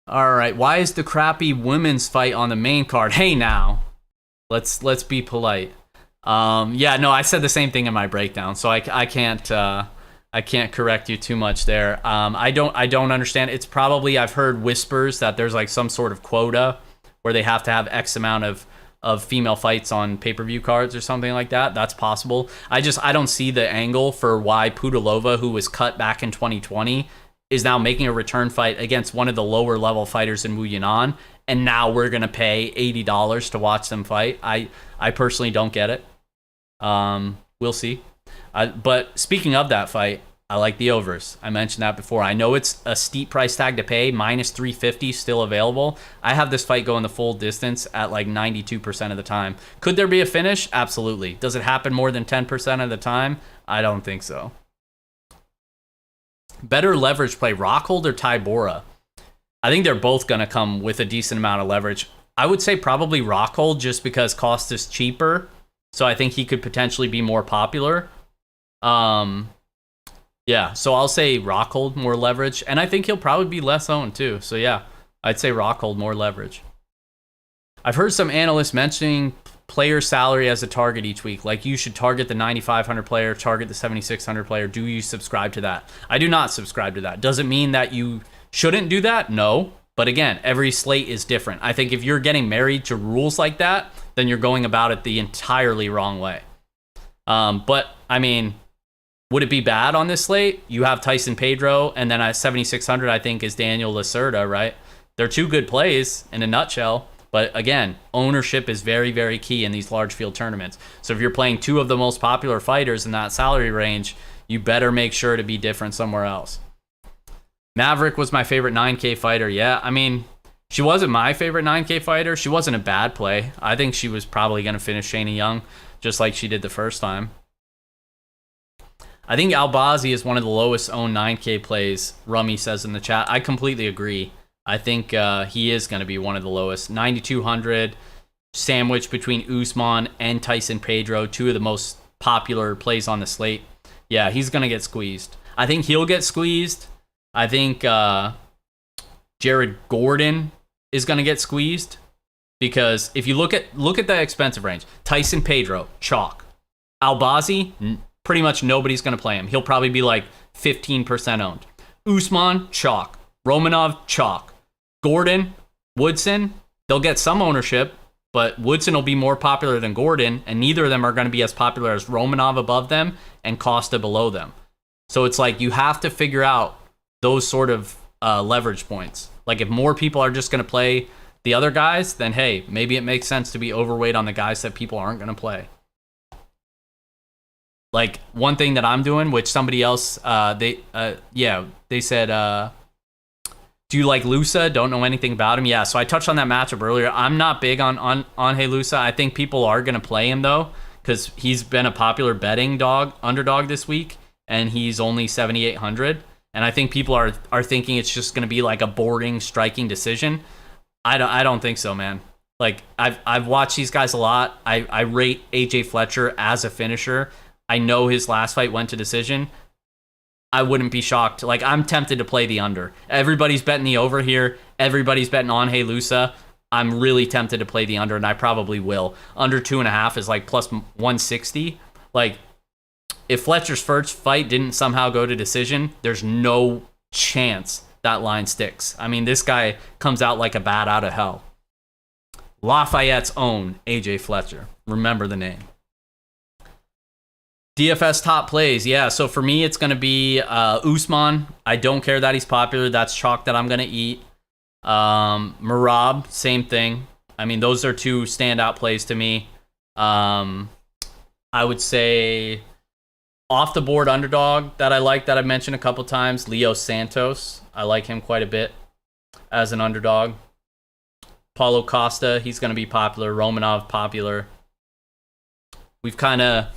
All right, why is the crappy women's fight on the main card? Hey now. Let's be polite. I said the same thing in my breakdown, so I can't correct you too much there. I don't understand. It's probably, I've heard whispers that there's like some sort of quota where they have to have X amount of female fights on pay-per-view cards or something like that. That's possible. I don't see the angle for why Pudilova, who was cut back in 2020, is now making a return fight against one of the lower level fighters in Wu Yanan, and now we're going to pay $80 to watch them fight. I personally don't get it. We'll see. But speaking of that fight, I like the overs. I mentioned that before. I know it's a steep price tag to pay, minus 350 still available. I have this fight going the full distance at like 92% of the time. Could there be a finish? Absolutely. Does it happen more than 10% of the time? I don't think so. Better leverage play, Rockhold or Tybura? I think they're both going to come with a decent amount of leverage. I would say probably Rockhold just because cost is cheaper. So I think he could potentially be more popular. So I'll say Rockhold, more leverage. And I think he'll probably be less owned too. So yeah, I'd say Rockhold, more leverage. I've heard some analysts mentioning player salary as a target each week. Like, you should target the 9,500 player, target the 7,600 player. Do you subscribe to that? I do not subscribe to that. Does it mean that you shouldn't do that? No. But again, every slate is different. I think if you're getting married to rules like that, then you're going about it the entirely wrong way. But, I mean, would it be bad on this slate? You have Tyson Pedro, and then at 7,600, I think, is Daniel Lacerda, right? They're two good plays in a nutshell. But again, ownership is very, very key in these large field tournaments. So if you're playing two of the most popular fighters in that salary range, you better make sure to be different somewhere else. Maverick was my favorite 9K fighter. Yeah, I mean, she wasn't my favorite 9K fighter. She wasn't a bad play. I think she was probably going to finish Shayna Young, just like she did the first time. I think Albazi is one of the lowest owned 9K plays, Rummy says in the chat. I completely agree. I think he is going to be one of the lowest. 9,200, sandwiched between Usman and Tyson Pedro, two of the most popular plays on the slate. Yeah, he's going to get squeezed. I think he'll get squeezed. I think Jared Gordon is going to get squeezed, because if you look at the expensive range, Tyson Pedro, chalk. Albazi, pretty much nobody's going to play him. He'll probably be like 15% owned. Usman, chalk. Romanov, chalk. Gordon, Woodson, they'll get some ownership, but Woodson will be more popular than Gordon, and neither of them are going to be as popular as Romanov above them and Costa below them. So it's like you have to figure out those sort of leverage points. Like, if more people are just going to play the other guys, then hey, maybe it makes sense to be overweight on the guys that people aren't going to play. Like, one thing that I'm doing, which somebody else, they said, do you like Lusa? Don't know anything about him. Yeah, so I touched on that matchup earlier. I'm not big on Hey Lusa. I think people are going to play him, though, because he's been a popular betting underdog this week, and he's only 7,800. And I think people are thinking it's just going to be like a boring, striking decision. I don't think so, man. Like, I've watched these guys a lot. I rate AJ Fletcher as a finisher. I know his last fight went to decision. I wouldn't be shocked. Like, I'm tempted to play the under. Everybody's betting the over here. Everybody's betting on Hey Lusa. I'm really tempted to play the under, and I probably will. Under 2.5 is like plus 160. Like, if Fletcher's first fight didn't somehow go to decision, there's no chance that line sticks. I mean, this guy comes out like a bat out of hell. Lafayette's own AJ Fletcher. Remember the name. DFS top plays. Yeah, so for me, it's going to be Usman. I don't care that he's popular. That's chalk that I'm going to eat. Merab, same thing. I mean, those are two standout plays to me. I would say off the board underdog that I like, that I've mentioned a couple times, Leo Santos. I like him quite a bit as an underdog. Paulo Costa, he's going to be popular. Romanov, popular. We've kind of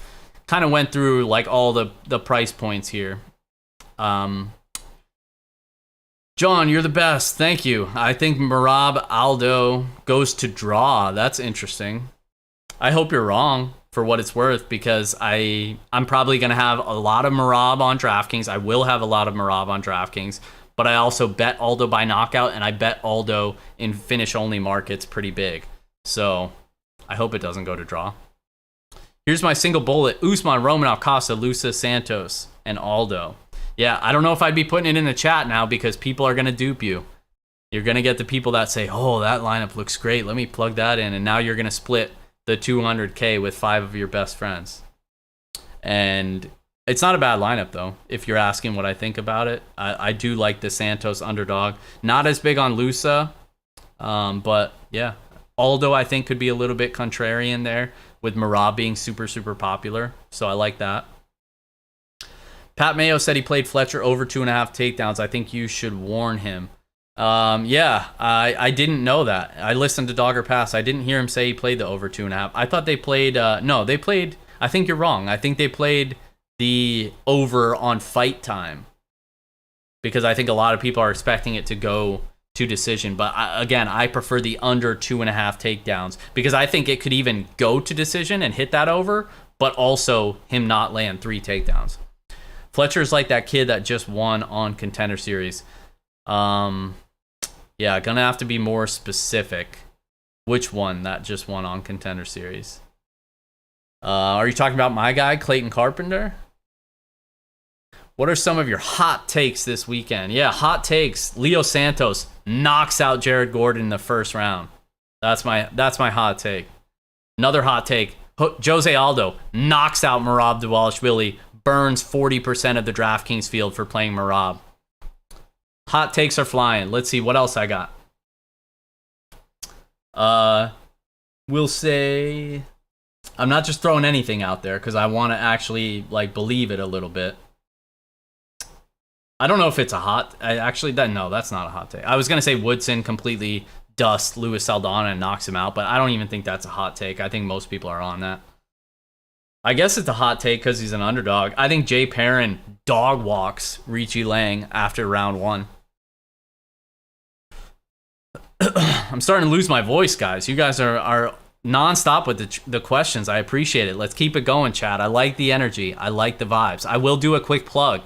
went through like all the price points here. John, you're the best. Thank you. I think Merab Aldo goes to draw. That's interesting. I hope you're wrong for what it's worth, because I'm probably going to have a lot of Merab on DraftKings. I will have a lot of Merab on DraftKings, but I also bet Aldo by knockout, and I bet Aldo in finish-only markets pretty big. So I hope it doesn't go to draw. Here's my single bullet. Usman, Romanov, Costa, Lusa, Santos, and Aldo. Yeah, I don't know if I'd be putting it in the chat now, because people are going to dupe you. You're going to get the people that say, oh, that lineup looks great. Let me plug that in. And now you're going to split the 200K with 5 of your best friends. And it's not a bad lineup, though, if you're asking what I think about it. I do like the Santos underdog. Not as big on Lusa, but yeah. Aldo, I think, could be a little bit contrarian there, with Merab being super, super popular. So I like that. Pat Mayo said he played Fletcher over 2.5 takedowns. I think you should warn him. Yeah, I didn't know that. I listened to Dogger Pass. I didn't hear him say he played the over 2.5. I thought they played, no, they played, I think you're wrong. I think they played the over on fight time, because I think a lot of people are expecting it to go to decision. But again, I prefer the under 2.5 takedowns, because I think it could even go to decision and hit that over, but also him not land 3 takedowns. Fletcher's like that kid that just won on Contender Series. Yeah, gonna have to be more specific. Which one that just won on Contender Series? Are you talking about my guy, Clayton Carpenter? What are some of your hot takes this weekend? Yeah, hot takes. Leo Santos knocks out Jared Gordon in the first round. That's my hot take. Another hot take. Jose Aldo knocks out Merab Dvalishvili, burns 40% of the DraftKings field for playing Merab. Hot takes are flying. Let's see what else I got. We'll say I'm not just throwing anything out there because I want to actually like believe it a little bit. I don't know if it's a hot. No, that's not a hot take. I was gonna say Woodson completely dusts Luis Saldana and knocks him out, but I don't even think that's a hot take. I think most people are on that. I guess it's a hot take because he's an underdog. I think Jay Perrin dog walks Richie Lang after round 1. I'm starting to lose my voice, guys. You guys are nonstop with the questions. I appreciate it. Let's keep it going, chat. I like the energy. I like the vibes. I will do a quick plug.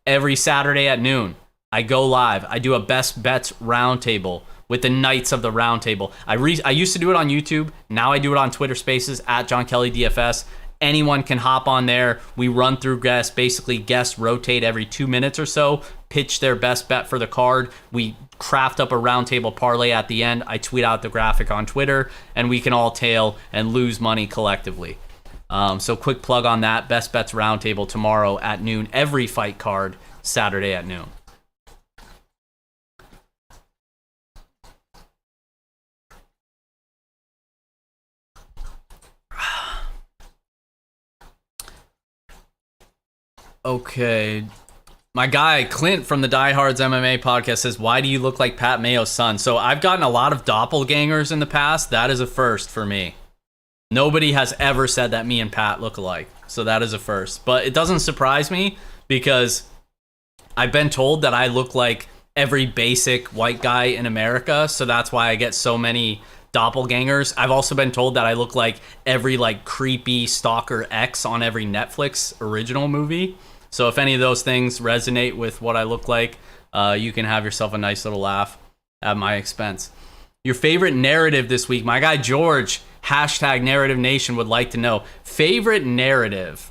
Every Saturday at noon, I go live. I do a best bets roundtable with the Knights of the Roundtable. I used to do it on YouTube. Now I do it on Twitter Spaces at John Kelly DFS. Anyone can hop on there. We run through guests. Basically, guests rotate every 2 minutes or so, pitch their best bet for the card. We craft up a roundtable parlay at the end. I tweet out the graphic on Twitter, and we can all tail and lose money collectively. So quick plug on that. Best Bets Roundtable tomorrow at noon. Every fight card Saturday at noon. Okay. My guy, Clint from the Diehards MMA podcast says, why do you look like Pat Mayo's son? So I've gotten a lot of doppelgangers in the past. That is a first for me. Nobody has ever said that me and Pat look alike. So that is a first. But it doesn't surprise me because I've been told that I look like every basic white guy in America. So that's why I get so many doppelgangers. I've also been told that I look like every like creepy stalker X on every Netflix original movie. So if any of those things resonate with what I look like, you can have yourself a nice little laugh at my expense. Your favorite narrative this week? My guy George, hashtag Narrative Nation, would like to know. Favorite narrative?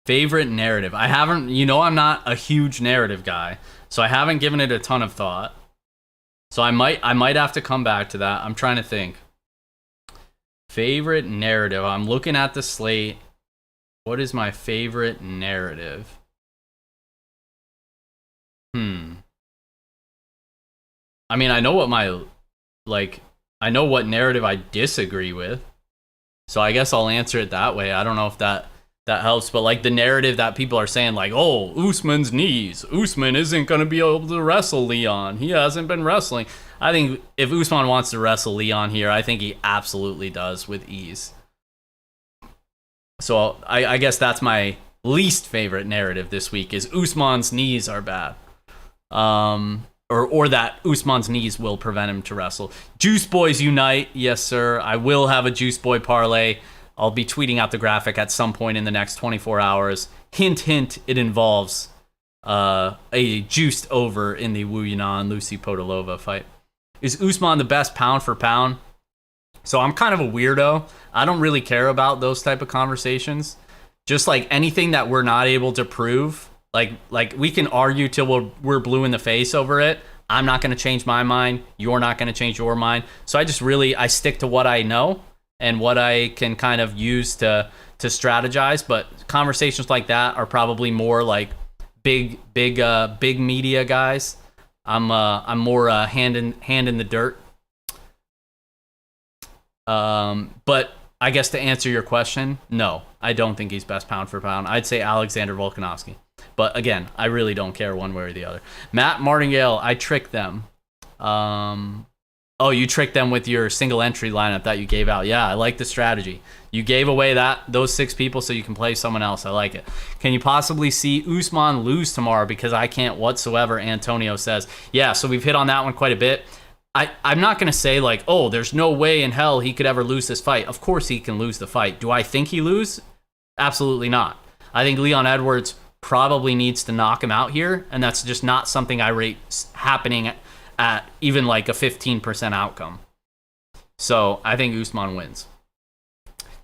Favorite narrative. I haven't, I'm not a huge narrative guy, so I haven't given it a ton of thought. So I might have to come back to that. I'm trying to think. Favorite narrative. I'm looking at the slate. What is my favorite narrative? I mean, I know what I know what narrative I disagree with. So I guess I'll answer it that way. I don't know if that helps, but like the narrative that people are saying, like, oh, Usman's knees. Usman isn't going to be able to wrestle Leon. He hasn't been wrestling. I think if Usman wants to wrestle Leon here, I think he absolutely does with ease. So I guess that's my least favorite narrative this week is Usman's knees are bad. Or that Usman's knees will prevent him to wrestle. Juice Boys Unite. Yes, sir. I will have a Juice Boy parlay. I'll be tweeting out the graphic at some point in the next 24 hours. Hint, hint, it involves a juiced over in the Wu Yanan Lucy Podolova fight. Is Usman the best pound for pound? So I'm kind of a weirdo. I don't really care about those type of conversations. Just like anything that we're not able to prove, like we can argue till we're blue in the face over it. I'm not going to change my mind. You're not going to change your mind. So I stick to what I know and what I can kind of use to strategize. But conversations like that are probably more like big media guys. I'm more hand in the dirt. But I guess to answer your question, no, I don't think he's best pound for pound. I'd say Alexander Volkanovski. But again, I really don't care one way or the other. Matt Martingale, I tricked them. Oh, you tricked them with your single entry lineup that you gave out. Yeah, I like the strategy. You gave away those 6 people so you can play someone else. I like it. Can you possibly see Usman lose tomorrow? Because I can't whatsoever, Antonio says. Yeah, so we've hit on that one quite a bit. I'm not going to say like, oh, there's no way in hell he could ever lose this fight. Of course he can lose the fight. Do I think he lose? Absolutely not. I think Leon Edwards probably needs to knock him out here, and that's just not something I rate happening at even like a 15% outcome. So I think Usman wins.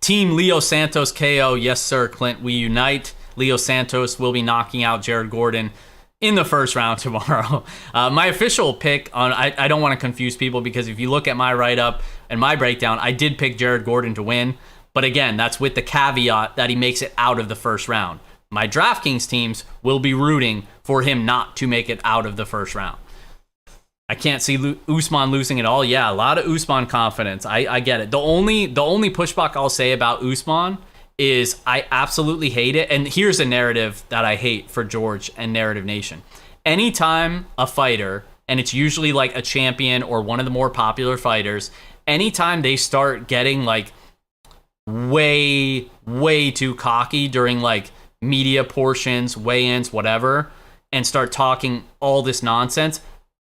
Team Leo Santos KO. Yes, sir, Clint. We unite. Leo Santos will be knocking out Jared Gordon in the first round tomorrow. My official pick on I don't want to confuse people because if you look at my write-up and my breakdown, I did pick Jared Gordon to win. But again, that's with the caveat that he makes it out of the first round. My DraftKings teams will be rooting for him not to make it out of the first round. I can't see Usman losing it all. Yeah, a lot of Usman confidence. I get it. The only pushback I'll say about Usman is I absolutely hate it. And here's a narrative that I hate for George and Narrative Nation. Anytime a fighter, and it's usually like a champion or one of the more popular fighters, anytime they start getting like way too cocky during like media portions, weigh-ins, whatever, and start talking all this nonsense,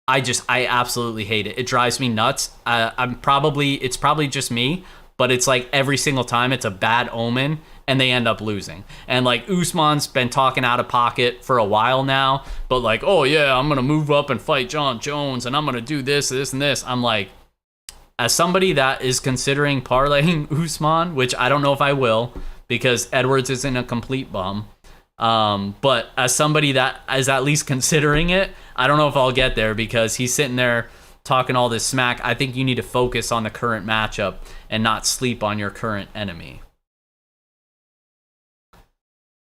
I absolutely hate it. It drives me nuts. It's probably just me, but it's like every single time it's a bad omen and they end up losing. And like Usman's been talking out of pocket for a while now, but like, oh yeah, I'm going to move up and fight John Jones and I'm going to do this, and this. I'm like, as somebody that is considering parlaying Usman, which I don't know if I will because Edwards isn't a complete bum. But as somebody that is at least considering it, I don't know if I'll get there because he's sitting there talking all this smack. I think you need to focus on the current matchup and not sleep on your current enemy.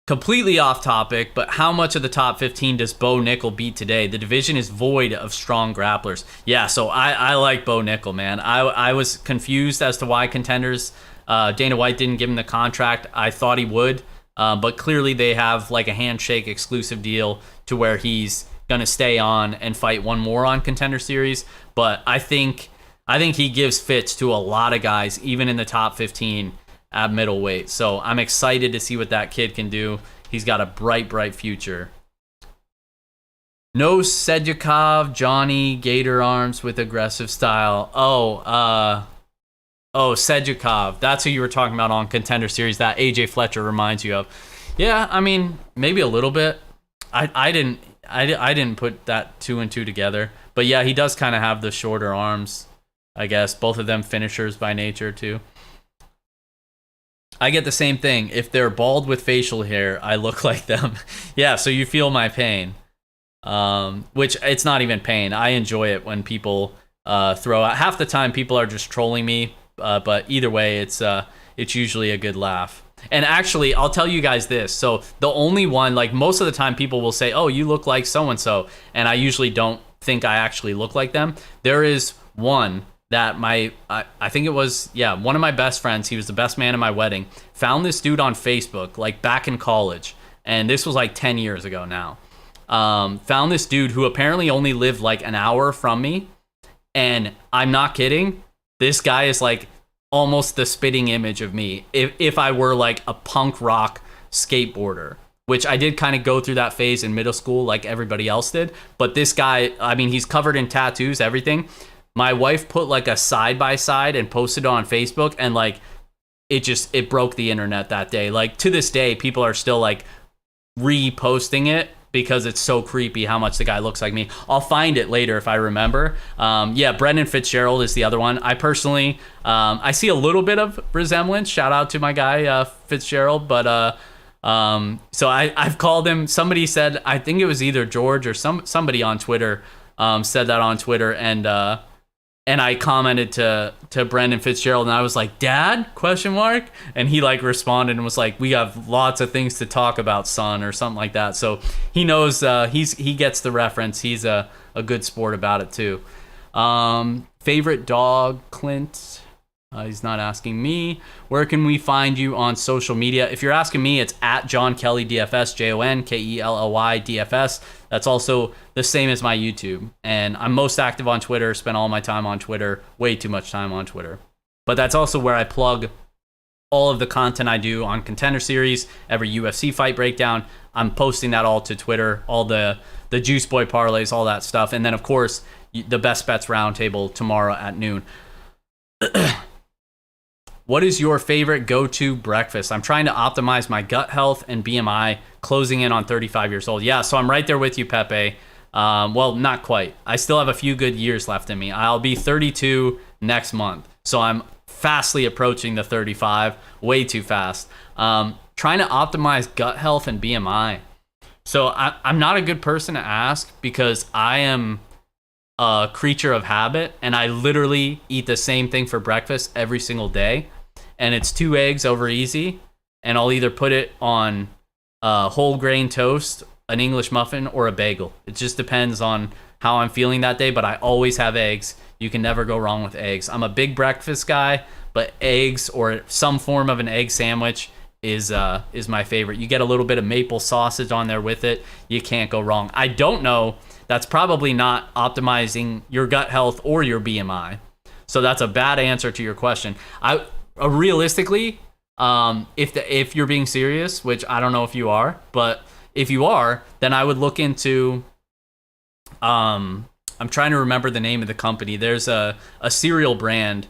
Completely off topic, but how much of the top 15 does Bo Nickel beat today? The division is void of strong grapplers. Yeah, so I like Bo Nickel, man. I was confused as to why contenders, Dana White didn't give him the contract. I thought he would. But clearly they have like a handshake exclusive deal to where he's going to stay on and fight one more on Contender Series. But I think he gives fits to a lot of guys, even in the top 15 at middleweight. So I'm excited to see what that kid can do. He's got a bright future. No Sedjakov, Johnny, Gator arms with aggressive style. Oh, Sedjakov. That's who you were talking about on Contender Series that AJ Fletcher reminds you of. Yeah, I mean, maybe a little bit. I didn't put that 2 and 2 together. But yeah, he does kind of have the shorter arms, I guess. Both of them finishers by nature, too. I get the same thing. If they're bald with facial hair, I look like them. Yeah, so you feel my pain. Which, it's not even pain. I enjoy it when people throw out. Half the time, people are just trolling me. But either way, it's usually a good laugh. And actually, I'll tell you guys this. So the only one, like most of the time people will say, oh, you look like so-and-so. And I usually don't think I actually look like them. There is one that I think it was, one of my best friends, he was the best man at my wedding, found this dude on Facebook, like back in college. And this was like 10 years ago now. Found this dude who apparently only lived like an hour from me. And I'm not kidding. This guy is like almost the spitting image of me if I were like a punk rock skateboarder, which I did kind of go through that phase in middle school like everybody else did. But this guy, I mean, he's covered in tattoos, everything. My wife put like a side by side and posted it on Facebook, and like it broke the internet that day. Like to this day, people are still like reposting it because it's so creepy how much the guy looks like me. I'll find it later if I remember. Brendan Fitzgerald is the other one. I personally, I see a little bit of resemblance. Shout out to my guy, Fitzgerald. But so I've called him. Somebody said, I think it was either George or somebody on Twitter said that on Twitter. And I commented to Brendan Fitzgerald, and I was like, "Dad?" ? And he like responded and was like, "We have lots of things to talk about, son," or something like that. So he knows he gets the reference. He's a good sport about it too. Favorite dog, Clint? He's not asking me. Where can we find you on social media? If you're asking me, it's at John Kelly DFS, JONKELLY DFS. That's also the same as my YouTube. And I'm most active on Twitter, spend all my time on Twitter, way too much time on Twitter. But that's also where I plug all of the content I do on Contender Series, every UFC fight breakdown. I'm posting that all to Twitter, all the Juice Boy parlays, all that stuff. And then, of course, the Best Bets Roundtable tomorrow at noon. What is your favorite go-to breakfast? I'm trying to optimize my gut health and BMI, closing in on 35 years old. Yeah, so I'm right there with you, Pepe. Well, not quite. I still have a few good years left in me. I'll be 32 next month. So I'm fastly approaching the 35, way too fast. Trying to optimize gut health and BMI. So I'm not a good person to ask because I am a creature of habit, and I literally eat the same thing for breakfast every single day, and it's 2 eggs over easy, and I'll either put it on whole grain toast, an English muffin, or a bagel. It just depends on how I'm feeling that day, but I always have eggs. You can never go wrong with eggs. I'm a big breakfast guy, but eggs or some form of an egg sandwich is my favorite. You get a little bit of maple sausage on there with it. You can't go wrong. I don't know. That's probably not optimizing your gut health or your BMI. So that's a bad answer to your question. Realistically, if you're being serious, which I don't know if you are, but if you are, then I would look into, I'm trying to remember the name of the company. There's a cereal brand.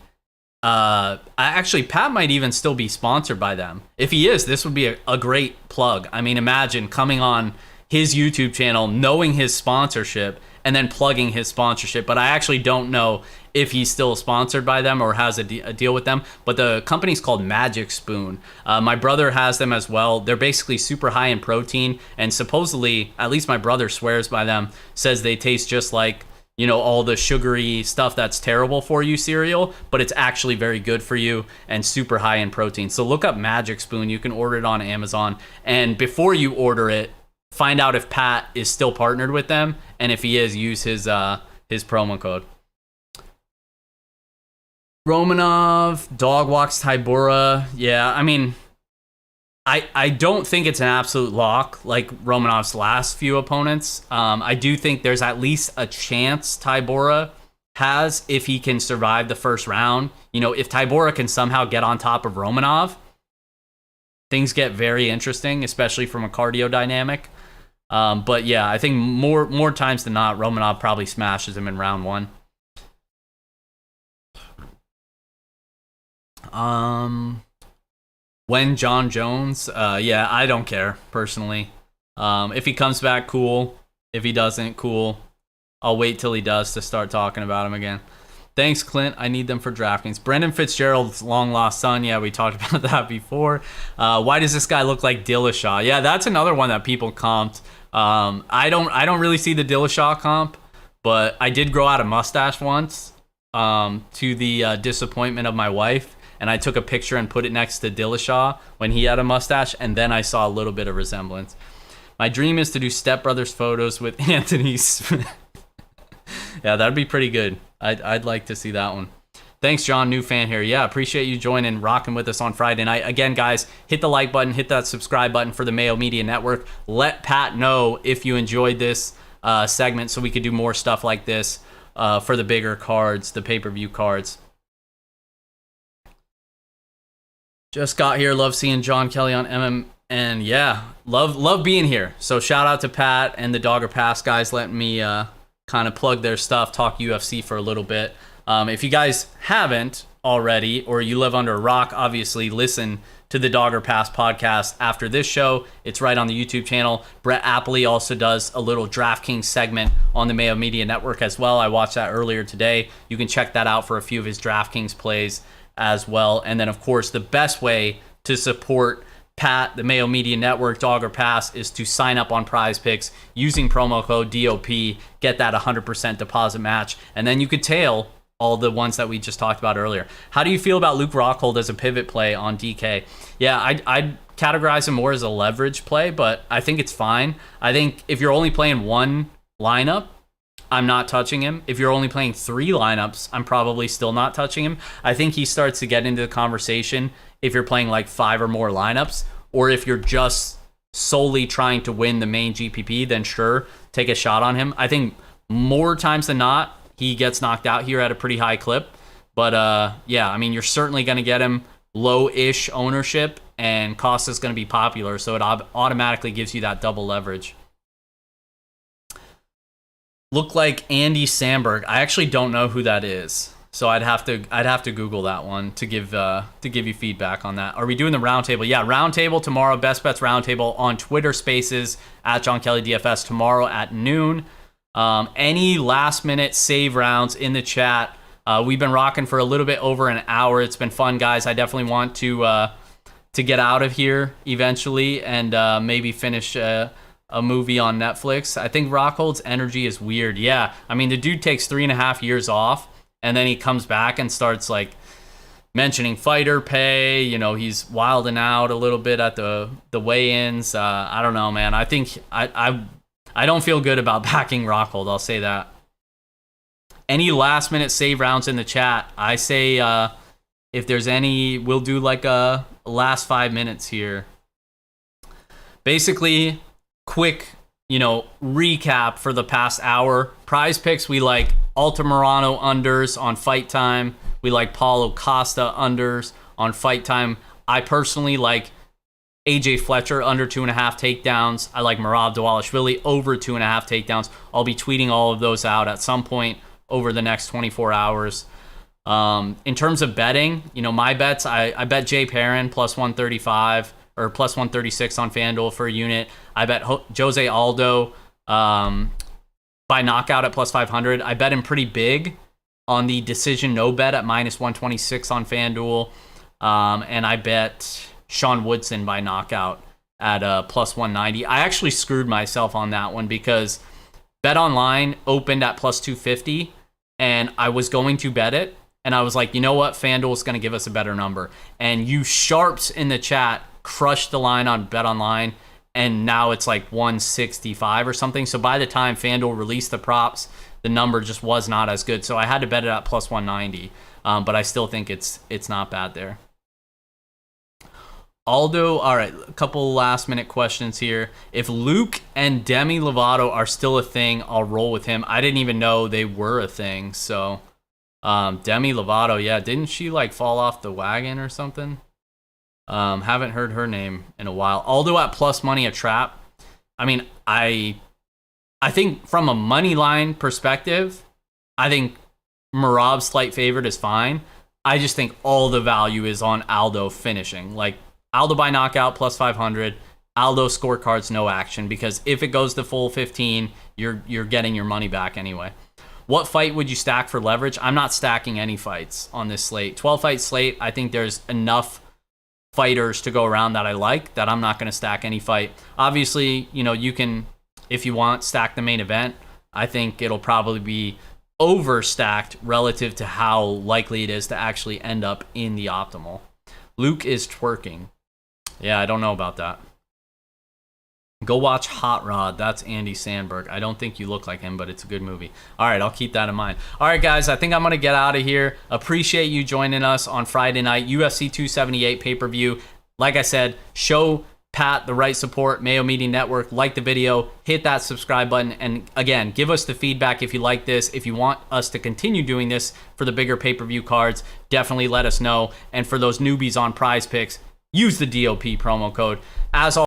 Actually, Pat might even still be sponsored by them. If he is, this would be a great plug. I mean, imagine coming on his YouTube channel, knowing his sponsorship, and then plugging his sponsorship. But I actually don't know if he's still sponsored by them or has a deal with them. But the company's called Magic Spoon. My brother has them as well. They're basically super high in protein, and supposedly, at least my brother swears by them, says they taste just like, you know, all the sugary stuff that's terrible for you cereal, but it's actually very good for you and super high in protein. So look up Magic Spoon. You can order it on Amazon. And before you order it, find out if Pat is still partnered with them, and if he is, use his promo code. Romanov, Dog Walks Tybura. Yeah, I mean, I don't think it's an absolute lock like Romanov's last few opponents. I do think there's at least a chance Tybura has if he can survive the first round. You know, if Tybura can somehow get on top of Romanov, things get very interesting, especially from a cardio dynamic. But yeah, I think more times than not, Romanov probably smashes him in round 1. When John Jones, yeah, I don't care personally. If he comes back, cool. If he doesn't, cool. I'll wait till he does to start talking about him again. Thanks, Clint. I need them for DraftKings. Brendan Fitzgerald's long-lost son. Yeah, we talked about that before. Why does this guy look like Dillashaw? Yeah, that's another one that people comped. I don't really see the Dillashaw comp, but I did grow out a mustache once, to the disappointment of my wife, and I took a picture and put it next to Dillashaw when he had a mustache, and then I saw a little bit of resemblance. My dream is to do Step Brothers photos with Anthony Smith. Yeah, that'd be pretty good. I'd like to see that one. Thanks, John. New fan here. Yeah, appreciate you joining, rocking with us on Friday night. Again, guys, hit the like button, hit that subscribe button for the Mayo Media Network. Let Pat know if you enjoyed this segment so we could do more stuff like this for the bigger cards, the pay-per-view cards. Just got here. Love seeing John Kelly on MM. And yeah, love being here. So shout out to Pat and the Dogger Pass guys letting me kind of plug their stuff, talk UFC for a little bit. If you guys haven't already, or you live under a rock, obviously listen to the Dogger Pass podcast after this show. It's right on the YouTube channel. Brett Appley also does a little DraftKings segment on the Mayo Media Network as well. I watched that earlier today. You can check that out for a few of his DraftKings plays as well. And then, of course, the best way to support Pat, the Mayo Media Network, Dogger Pass, is to sign up on Prize Picks using promo code DOP, get that 100% deposit match, and then you could tail all the ones that we just talked about earlier. How do you feel about Luke Rockhold as a pivot play on DK? Yeah, I'd categorize him more as a leverage play, but I think it's fine. I think if you're only playing one lineup, I'm not touching him. If you're only playing 3 lineups, I'm probably still not touching him. I think he starts to get into the conversation if you're playing like 5 or more lineups, or if you're just solely trying to win the main GPP, then sure, take a shot on him. I think more times than not, he gets knocked out here at a pretty high clip. But yeah, I mean, you're certainly going to get him low-ish ownership, and Costa's going to be popular, so it automatically gives you that double leverage. Look like Andy Samberg. I actually don't know who that is, so I'd have to Google that one to give you feedback on that. Are we doing the roundtable? Yeah, roundtable tomorrow. Best Bets roundtable on Twitter Spaces at John Kelly DFS tomorrow at noon. Any last minute save rounds in the chat We've been rocking for a little bit over an hour. It's been fun, guys. I definitely want to get out of here eventually and maybe finish a movie on Netflix. I think Rockhold's energy is weird. Yeah, I mean, the dude takes 3.5 years off, and then he comes back and starts like mentioning fighter pay. You know, he's wilding out a little bit at the weigh-ins. I don't know, man. I think I don't feel good about backing Rockhold. I'll say that. Any last-minute save rounds in the chat? I say if there's any, we'll do like a last 5 minutes here. Basically, quick, recap for the past hour. Prize picks, we like Altamirano unders on Fight Time. We like Paulo Costa unders on Fight Time. I personally like AJ Fletcher under 2.5 takedowns. I like Merab Dvalishvili over 2.5 takedowns. I'll be tweeting all of those out at some point over the next 24 hours. In terms of betting, my bets, I bet Jay Perrin plus 135 or plus 136 on FanDuel for a unit. I bet Jose Aldo by knockout at plus 500. I bet him pretty big on the decision no bet at minus 126 on FanDuel. And I bet Sean Woodson by knockout at plus 190. I actually screwed myself on that one because BetOnline opened at plus 250 and I was going to bet it. And I was like, you know what? FanDuel is going to give us a better number. And you sharps in the chat crushed the line on BetOnline, and now it's like 165 or something. So by the time FanDuel released the props, the number just was not as good. So I had to bet it at plus 190, but I still think it's not bad there. Aldo, all right, a couple last minute questions here. If Luke and Demi Lovato are still a thing, I'll roll with him. I didn't even know they were a thing. So Demi Lovato, yeah, didn't she like fall off the wagon or something? Haven't heard her name in a while. Aldo at plus money, a trap. I mean, I think from a money line perspective, I think Merab's slight favorite is fine. I just think all the value is on Aldo finishing. Like Aldo by knockout plus 500. Aldo scorecards no action, because if it goes the full 15, you're getting your money back anyway. What fight would you stack for leverage? I'm not stacking any fights on this slate. 12-fight slate, I think there's enough fighters to go around that I like that I'm not going to stack any fight. Obviously, you can, if you want, stack the main event. I think it'll probably be overstacked relative to how likely it is to actually end up in the optimal. Luke is twerking. Yeah, I don't know about that. Go watch Hot Rod. That's Andy Samberg. I don't think you look like him, but it's a good movie. All right, I'll keep that in mind. All right, guys, I think I'm going to get out of here. Appreciate you joining us on Friday night, UFC 278 pay-per-view. Like I said, show Pat the right support, Mayo Media Network. Like the video, hit that subscribe button, and again, give us the feedback if you like this. If you want us to continue doing this for the bigger pay-per-view cards, definitely let us know. And for those newbies on Prize Picks, use the DOP promo code. As always,